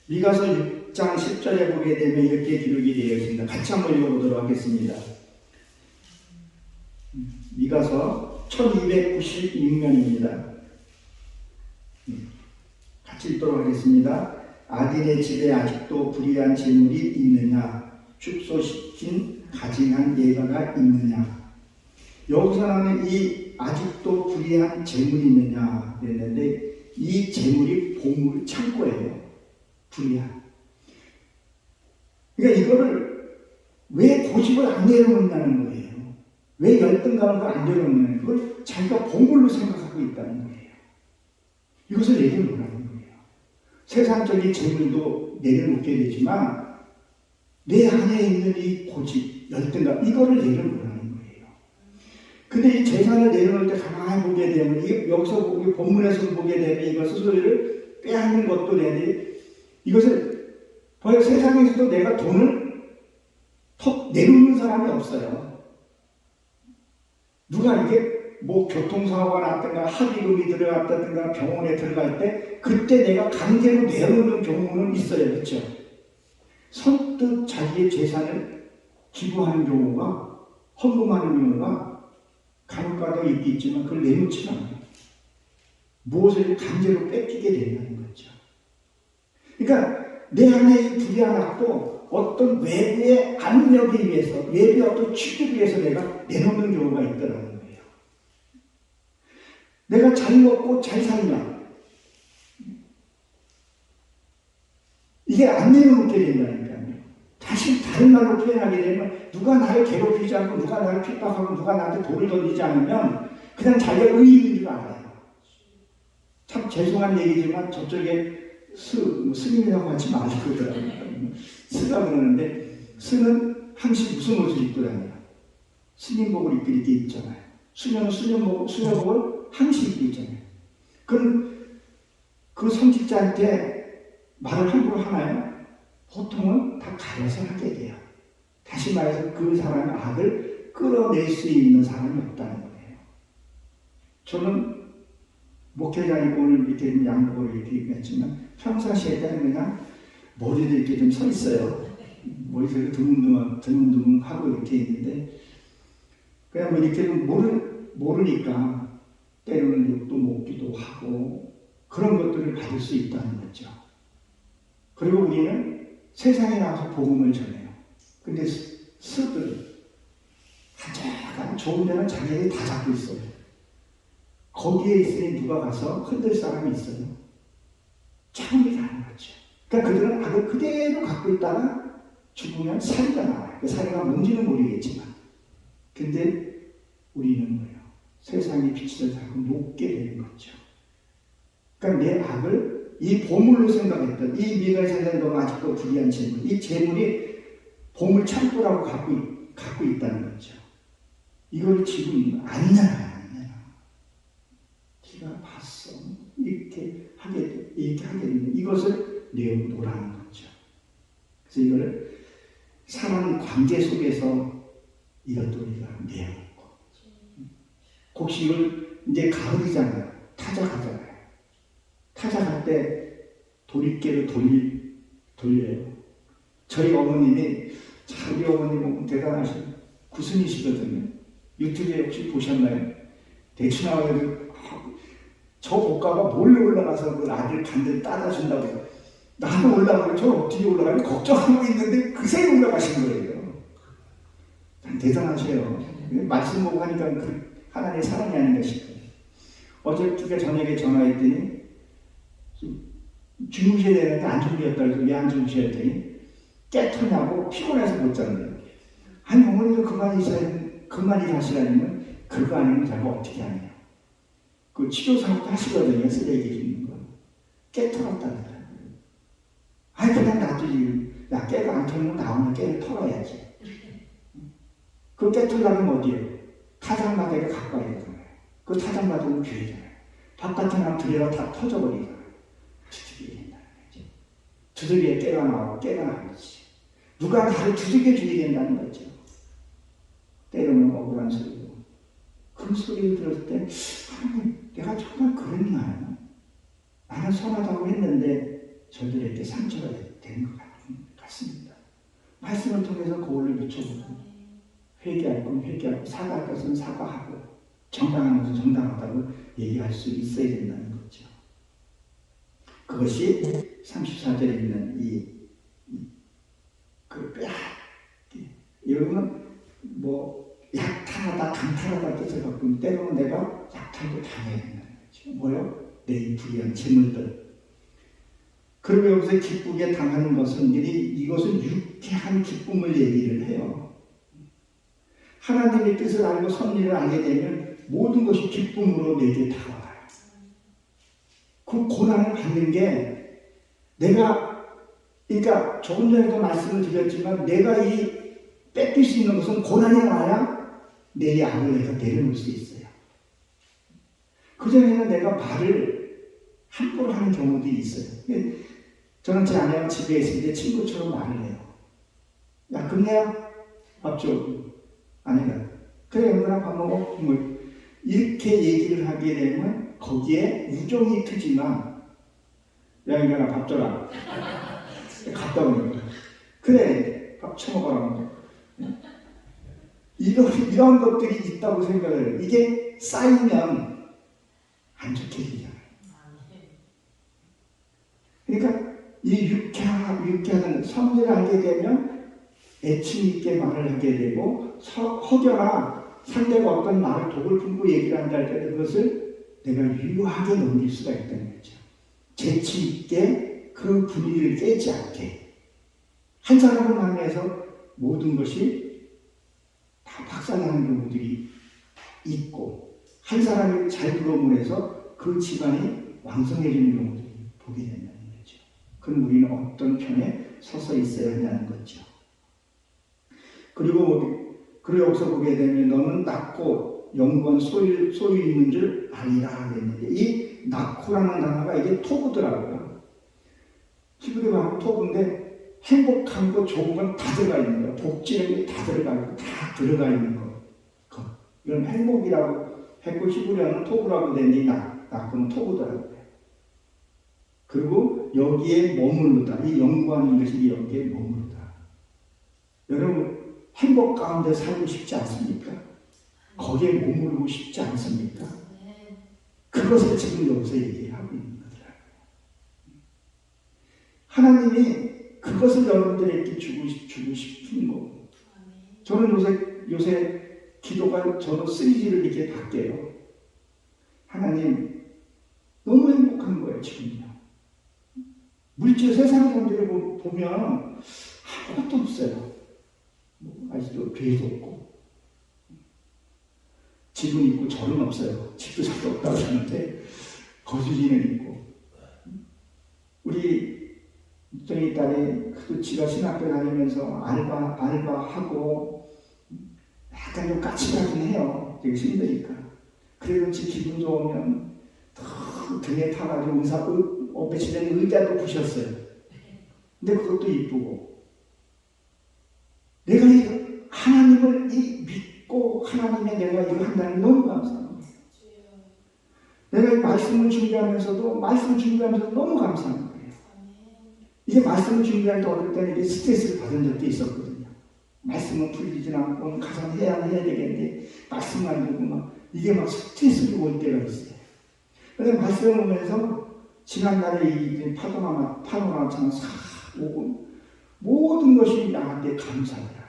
미가서 6장 10절에 보게 되면 이렇게 기록이 되어 있습니다. 같이 한번 읽어보도록 하겠습니다. 미가서 1296년입니다. 같이 읽도록 하겠습니다. 아딘의 집에 아직도 불의한 재물이 있느냐? 축소시킨 가증한 예가가 있느냐? 여기서 나오는 이 아직도 불의한 재물이 있느냐 그랬는데, 이 재물이 보물 창고예요. 불의한. 그러니까 이거를 왜 고집을 안 내려놓는다는 거예요. 왜 열등감을 안 내려놓는, 그걸 자기가 보물로 생각하고 있다는 거예요. 이것을 내려놓으라는 거예요. 세상적인 재물도 내려놓게 되지만 내 안에 있는 이 고집, 열등감, 이거를 내려놓으라는 거예요. 근데 이 재산을 내려놓을 때 가만히 보게 되면, 여기서 본문에서 보게 되면 이거 스스로를 빼앗는 것도 되는데, 이것을 세상에서도 내가 돈을 턱 내놓는 사람이 없어요. 누가 이게 뭐 교통사고가 났든가 합의금이 들어갔다든가 병원에 들어갈 때 그때 내가 강제로 내놓는 경우는 있어요. 그렇죠? 선뜻 자기의 재산을 기부하는 경우가, 헌금하는 경우가 간혹가다 있겠지만 그걸 내놓지 않아요. 무엇을 강제로 뺏기게 된다는 거죠. 그러니까 내 안에 이 불의한 악도 어떤 외부의 압력에 의해서, 외부의 어떤 취급에 의해서 내가 내놓는 경우가 있더라는 거예요. 내가 잘 먹고 잘 살면 이게 안 내려놓게 된다니까요. 다시 다른 말로 표현하게 되면, 누가 나를 괴롭히지 않고, 누가 나를 핍박하고, 누가 나한테 돌을 던지지 않으면 그냥 자기가 의의 있는 줄 알아요. 참 죄송한 얘기지만 저쪽에 스님이라고 하지 말고 그러더라고요. 스가 그러는데, 스는 항상 무슨 옷을 입고 다녀요? 스님복을 입고 이렇게 입잖아요. 수녀는 수녀복을 항상 입고 있잖아요. 그럼 그 성직자한테 말을 함부로 하나요? 보통은 다 가려서 하게 돼요. 다시 말해서 그 사람의 악을 끌어낼 수 있는 사람이 없다는 거예요. 저는 목회자이고 오늘 이렇게 양복을 이렇게 입었지만 평상시에 때는 그냥 머리도 이렇게 좀 서 있어요. 머리도 드문드문 하고 이렇게 있는데, 그냥 뭐 이렇게 좀 모르니까 때로는 욕도 먹기도 하고 그런 것들을 받을 수 있다는 거죠. 그리고 우리는 세상에 나가서 복음을 전해요. 근데 스들은 가장 좋은 데는 자기들이 다 잡고 있어요. 거기에 있으니 누가 가서 흔들 사람이 있어요? 자국이 다는 거죠. 그러니까 그들은 악을 그대로 갖고 있다가 죽으면 사리가 나와요. 그 사리가 뭔지는 모르겠지만. 근데 우리는 뭐예요? 세상의 빛을 달고 녹게 되는 거죠. 그러니까 내 악을 이 보물로 생각했던 이 미가의 생각도 아직도 불의한 재물, 이 재물이 보물 창고라고 갖고 있다는 거죠. 이걸 지금 안 내놔. 네가 봤어. 이렇게 하게 되면 이것을 내어놓으라는 거죠. 그래서 이거를 사람 관계 속에서 이것도 우리가 내어놓고, 혹시 이걸 이제 가을이잖아요. 타작하잖아요. 타작할 때 도리깨를 돌려요. 저희 어머님이, 우리 어머님은 대단하신 구순이시거든요. 유튜브에 혹시 보셨나요? 대충 나와가지고 저 목가가 몰래 올라가서 그 아들 간들 따다 준다고. 나도 올라가고 저 어떻게 올라가면 걱정하고 있는데 그새 올라가신 거예요. 참 대단하세요. 말씀 보고 하니까 그 하나님의 사랑이 아닌가 싶어요. 어저께 저녁에 전화했더니 주무셔야 되는데 안 주무셨다 그래서 왜 안 주무셔야 되니? 깨트냐고 피곤해서 못 잔대요. 아니 어머니도 그만 일하시라면 그거 아니면 제가 어떻게 하냐. 그 치료사업도 하시거든요. 쓰레기 줍는 거. 깨털었다는 거예요. 아니 그냥 놔두지. 야 깨가 안 털면 나오면 깨를 털어야지. 그 깨털려면 어디에? 타작마대가 가까이 되잖아요. 그 타작마대는 교회잖아요. 바깥에 나면 들여다 다 터져버리잖아요. 두들겨야 된다는 거죠. 두들겨야 깨가 나오고 깨가 나오지. 누가 나를 두들겨 줘야 된다는 거죠. 때로는 억울한 소리고. 그 소리를 들었을 때 하나님 내가 정말 그랬나요? 나는 선하다고 했는데 저들에게 상처가 된 것 같습니다. 말씀을 통해서 거울을 비춰보고 회개할 건 회개하고 사과할 것은 사과하고 정당한 것은 정당하다고 얘기할 수 있어야 된다는 거죠. 그것이 34절에 있는 그 여러분은 뭐 약탈하다 강탈하다 뜻을 갖고 있는데 때로는 내가 약탈도 당해야 된다는 거죠. 뭐요? 내 불의한 재물들. 그리고 여기서 기쁘게 당하는 것은 이것은 유쾌한 기쁨을 얘기를 해요. 하나님의 뜻을 알고 섭리를 알게 되면 모든 것이 기쁨으로 내게 다가와요. 그 고난을 받는 게 그러니까 조금 전에도 말씀을 드렸지만 내가 이 뺏길 수 있는 것은 고난이 와야 내 악을 내가 내려놓을 수 있어요. 그전에는 내가 말을 함부로 하는 경우도 있어요. 저는 제 아내와 집에 있을 때 친구처럼 말을 해요. 야 금내야 밥 줘. 아내가 그래 영근아 밥 먹어. 뭐 이렇게 얘기를 하게 되면 거기에 우정이 크지만 야 영근아 밥 줘라. 갔다 오는 거야. 그래 밥 처먹어라. 이런 것들이 있다고 생각을 해요. 이게 쌓이면 안 좋게 되잖아요. 그러니까 이 유쾌한 섭리를 알게 되면 애칭 있게 말을 하게 되고 혹여나 상대가 어떤 말을 독을 품고 얘기를 한다 할 때 그것을 내가 유하게 넘길 수가 있다는 거죠. 재치 있게 그 분위기를 깨지 않게. 한 사람을 만나서 모든 것이 다 박살나는 경우들이 있고 한 사람이 잘 들어오면 해서 그 집안이 왕성해지는 경우들을 보게 된다는 거죠. 그럼 우리는 어떤 편에 서서 있어야 한다는 거죠. 그리고 여기서 보게 되면 너는 낳고 영구한 소유 있는 줄 아니라 그랬는데 이 낳고라는 단어가 이게 토부더라고요. 히브리 말로 토부인데 행복한 거 좋은 건 다 들어가 있는 거예요. 복지력이 다 들어가 있는 거. 이런 행복이라고 했고 히브리어는 토부라고 되니 낳고는 토부더라고요. 그리고 여기에 머무르다. 이 영구한 것이 여기에 머무르다. 여러분 행복 가운데 살고 싶지 않습니까? 거기에 머무르고 싶지 않습니까? 그것을 지금 여기서 얘기하고 있는 거더라고요. 하나님이 그것을 여러분들에게 주고 싶은 거고. 저는 요새 기도가 저는 3G를 이렇게 바뀌어요. 하나님 너무 행복한 거예요 지금요. 물질 세상 사람들을 보면 아무것도 없어요. 아직도 교회도 없고 집은 있고 절은 없어요. 집도 잘 없다고 하는데 거주지는 있고. 우리 저희 딸이 그 지가 신학교 다니면서 알바하고 약간 좀 까칠하긴 해요. 되게 힘드니까. 그래도 지 기분 좋으면 등에 타가지고 며칠 전에 의자도 부셨어요. 근데 그것도 이쁘고. 내가 하나님을 믿고 하나님의 내가 이거 한다는 게 너무 감사합니다. 내가 이 말씀을 준비하면서도 너무 감사한 거예요. 이게 말씀을 준비할 때 어떨 때는 이게 스트레스를 받은 적도 있었거든요. 말씀은 풀리진 않고 가서 해야 되겠는데 말씀만 듣고 이게 막 스트레스를 올 때가 있어요. 그래서 말씀을 보면서 지난날에 이 파도나처럼 싹 오고 모든 것이 나한테 감사하더라.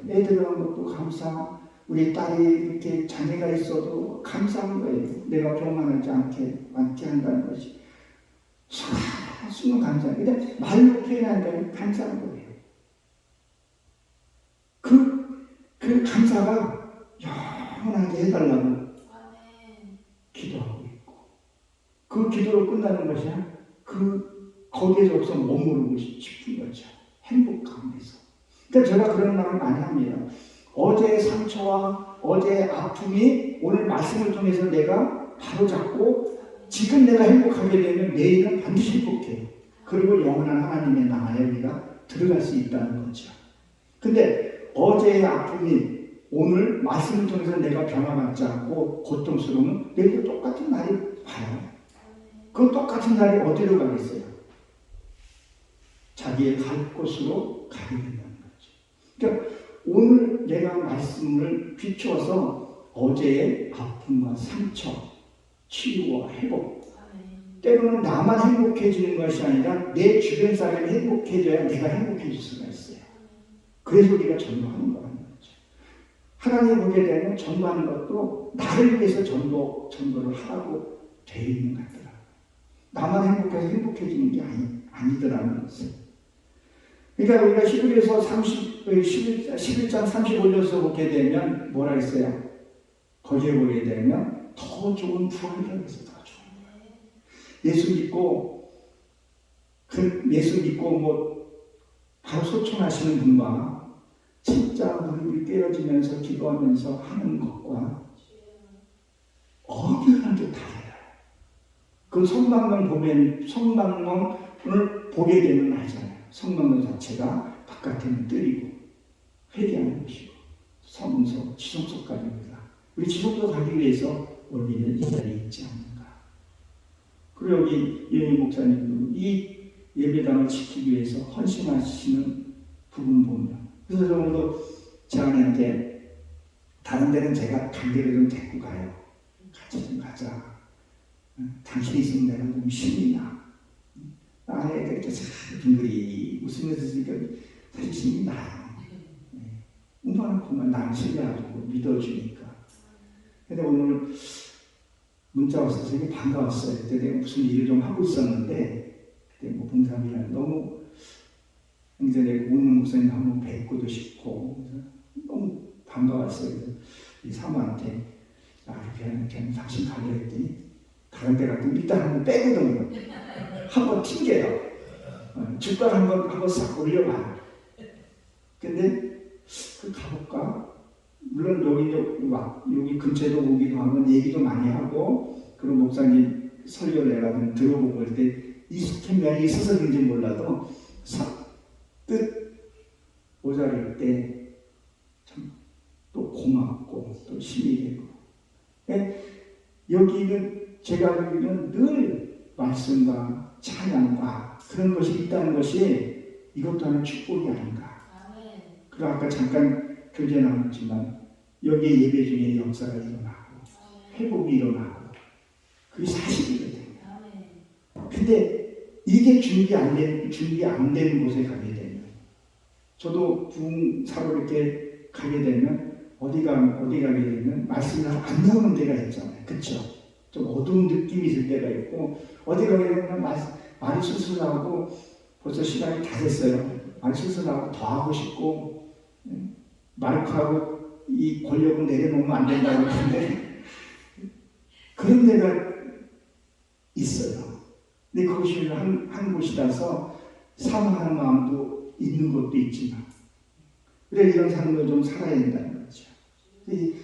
애들 하는 것도 감사, 우리 딸이 이렇게 자녀가 있어도 감사한 거예요. 내가 교만하지 않게 한다는 것이. 수는 감사. 근데 말로 표현한다면 감사한 거예요. 그 감사가 영원하게 해달라고 기도하고 있고, 그 기도로 끝나는 것이야. 거기에서 머무르고 싶은 거죠. 행복 가운데서. 그러니까 제가 그런 말을 많이 합니다. 어제의 상처와 어제의 아픔이 오늘 말씀을 통해서 내가 바로잡고 지금 내가 행복하게 되면 내일은 반드시 행복해요. 그리고 영원한 하나님의 나라에 우리가 들어갈 수 있다는 거죠. 근데 어제의 아픔이 오늘 말씀을 통해서 내가 변화받지 않고 고통스러우면 내일도 똑같은 날이 와요. 그 똑같은 날이 어디로 가겠어요? 자기의 갈 곳으로 가게 된다는 거죠. 그러니까 오늘 내가 말씀을 비추어서 어제의 아픔과 상처, 치유와 회복, 때로는 나만 행복해지는 것이 아니라 내 주변 사람이 행복해져야 내가 행복해질 수가 있어요. 그래서 우리가 전도하는 거라는 거죠. 하나님 보게 되면 전도하는 것도 나를 위해서 전도를 하라고 되어 있는 것 같더라고요. 나만 행복해서 행복해지는 게 아니더라는 것을. 그러니까 우리가 히브리서 11장 35절에서 보게 되면 뭐라 했어요? 거기에 보게 되면 더 좋은 부활이라고 해서 더 좋은 거예요. 예수 믿고 바로 소천하시는 분과 진짜 무릎이 깨어지면서 기도하면서 하는 것과 어디라도 달라요. 그 성막을 보게 되는 날이잖아요. 성막문 자체가 바깥에는 뜰이고 회개하는 것이고 성소, 지성소까지입니다. 우리 지성소 가기 위해서 우리는 이 자리에 있지 않는가. 그리고 여기 이은희 목사님도 이 예배당을 지키기 위해서 헌신하시는 부분 보면, 그래서 저도 제 아내한테 다른 데는 제가 관계를 좀 데리고 가요. 같이 좀 가자. 당신이 있으면 내가 좀 힘이 나. 아내가 이렇게 빙그리 웃으면서 있으니까 사실 힘이 나요. 얼마나 고마워. 나를 신뢰하고 믿어주니까. 근데 오늘 문자 왔어서 되게 반가웠어요. 그때 내가 무슨 일을 좀 하고 있었는데, 그때 뭐 봉사비랑 너무 이제 내가 오는 목사님 한번 뵙고도 싶고, 너무 반가웠어요. 그래서 이 사모한테, 이렇게 당신 가려 했더니, 다른 데 같으면 일단 한번 빼거든요. 한번 튕겨요. 숟갈 한번 싹 올려봐요. 근데 가볼까? 물론 여기 근처에도 오기도 하고 얘기도 많이 하고, 그런 목사님 설교를 내가 좀 들어보고 할 때 익숙한 면이 있어서 그런지 몰라도 뜻 모자랄 때 참 또 고맙고 또 힘이 되고. 여기는 제가 보기에는 늘 말씀과 찬양과 그런 것이 있다는 것이 이것도 하나의 축복이 아닌가. 그리고 아까 잠깐 교제 나눴지만 여기에 예배 중에 역사가 일어나고 회복이 일어나고 그게 사실이거든요. 근데 이게 준비 안 되는 곳에 가게 되면, 저도 부흥사로 이렇게 가게 되면 어디 가게 되면 말씀이 안 나오는 데가 있잖아요. 그렇죠? 좀 어두운 느낌이 있을 때가 있고, 어디 가게 되면 말이 술술 나오고 벌써 시간이 다 됐어요. 말이 술술 나오고 더 하고 싶고, 마르크하고 이 권력을 내려놓으면 안 된다고 하는데 그런 데가 있어요. 근데 그것이 한 곳이라서 사모하는 마음도 있는 것도 있지만, 그래 이런 삶을 좀 살아야 된다는 거죠. 이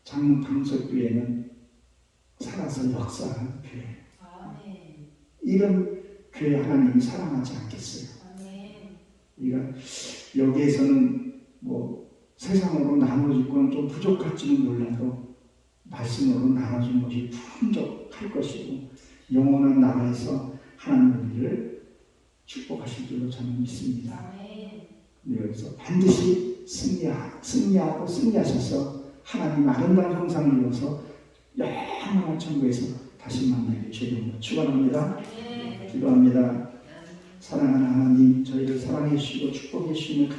장방석교회는 살아서 역사하는 교회. 이런 교회 하나님이 사랑하지 않겠어요? 우리가 여기에서는 뭐 세상으로 나눠주고는 좀 부족할지는 몰라도 말씀으로 나눠주는 것이 풍족할 것이고, 영원한 나라에서 하나님 우리를 축복하실 줄로 저는 믿습니다. 여기서 반드시 승리하고 승리하셔서 하나님 아름다운 형상을 이루어서 영원한 천국에서 다시 만나게 주님으로 축원합니다. 기도합니다. 사랑하는 하나님, 저희를 사랑해 주시고 축복해 주시는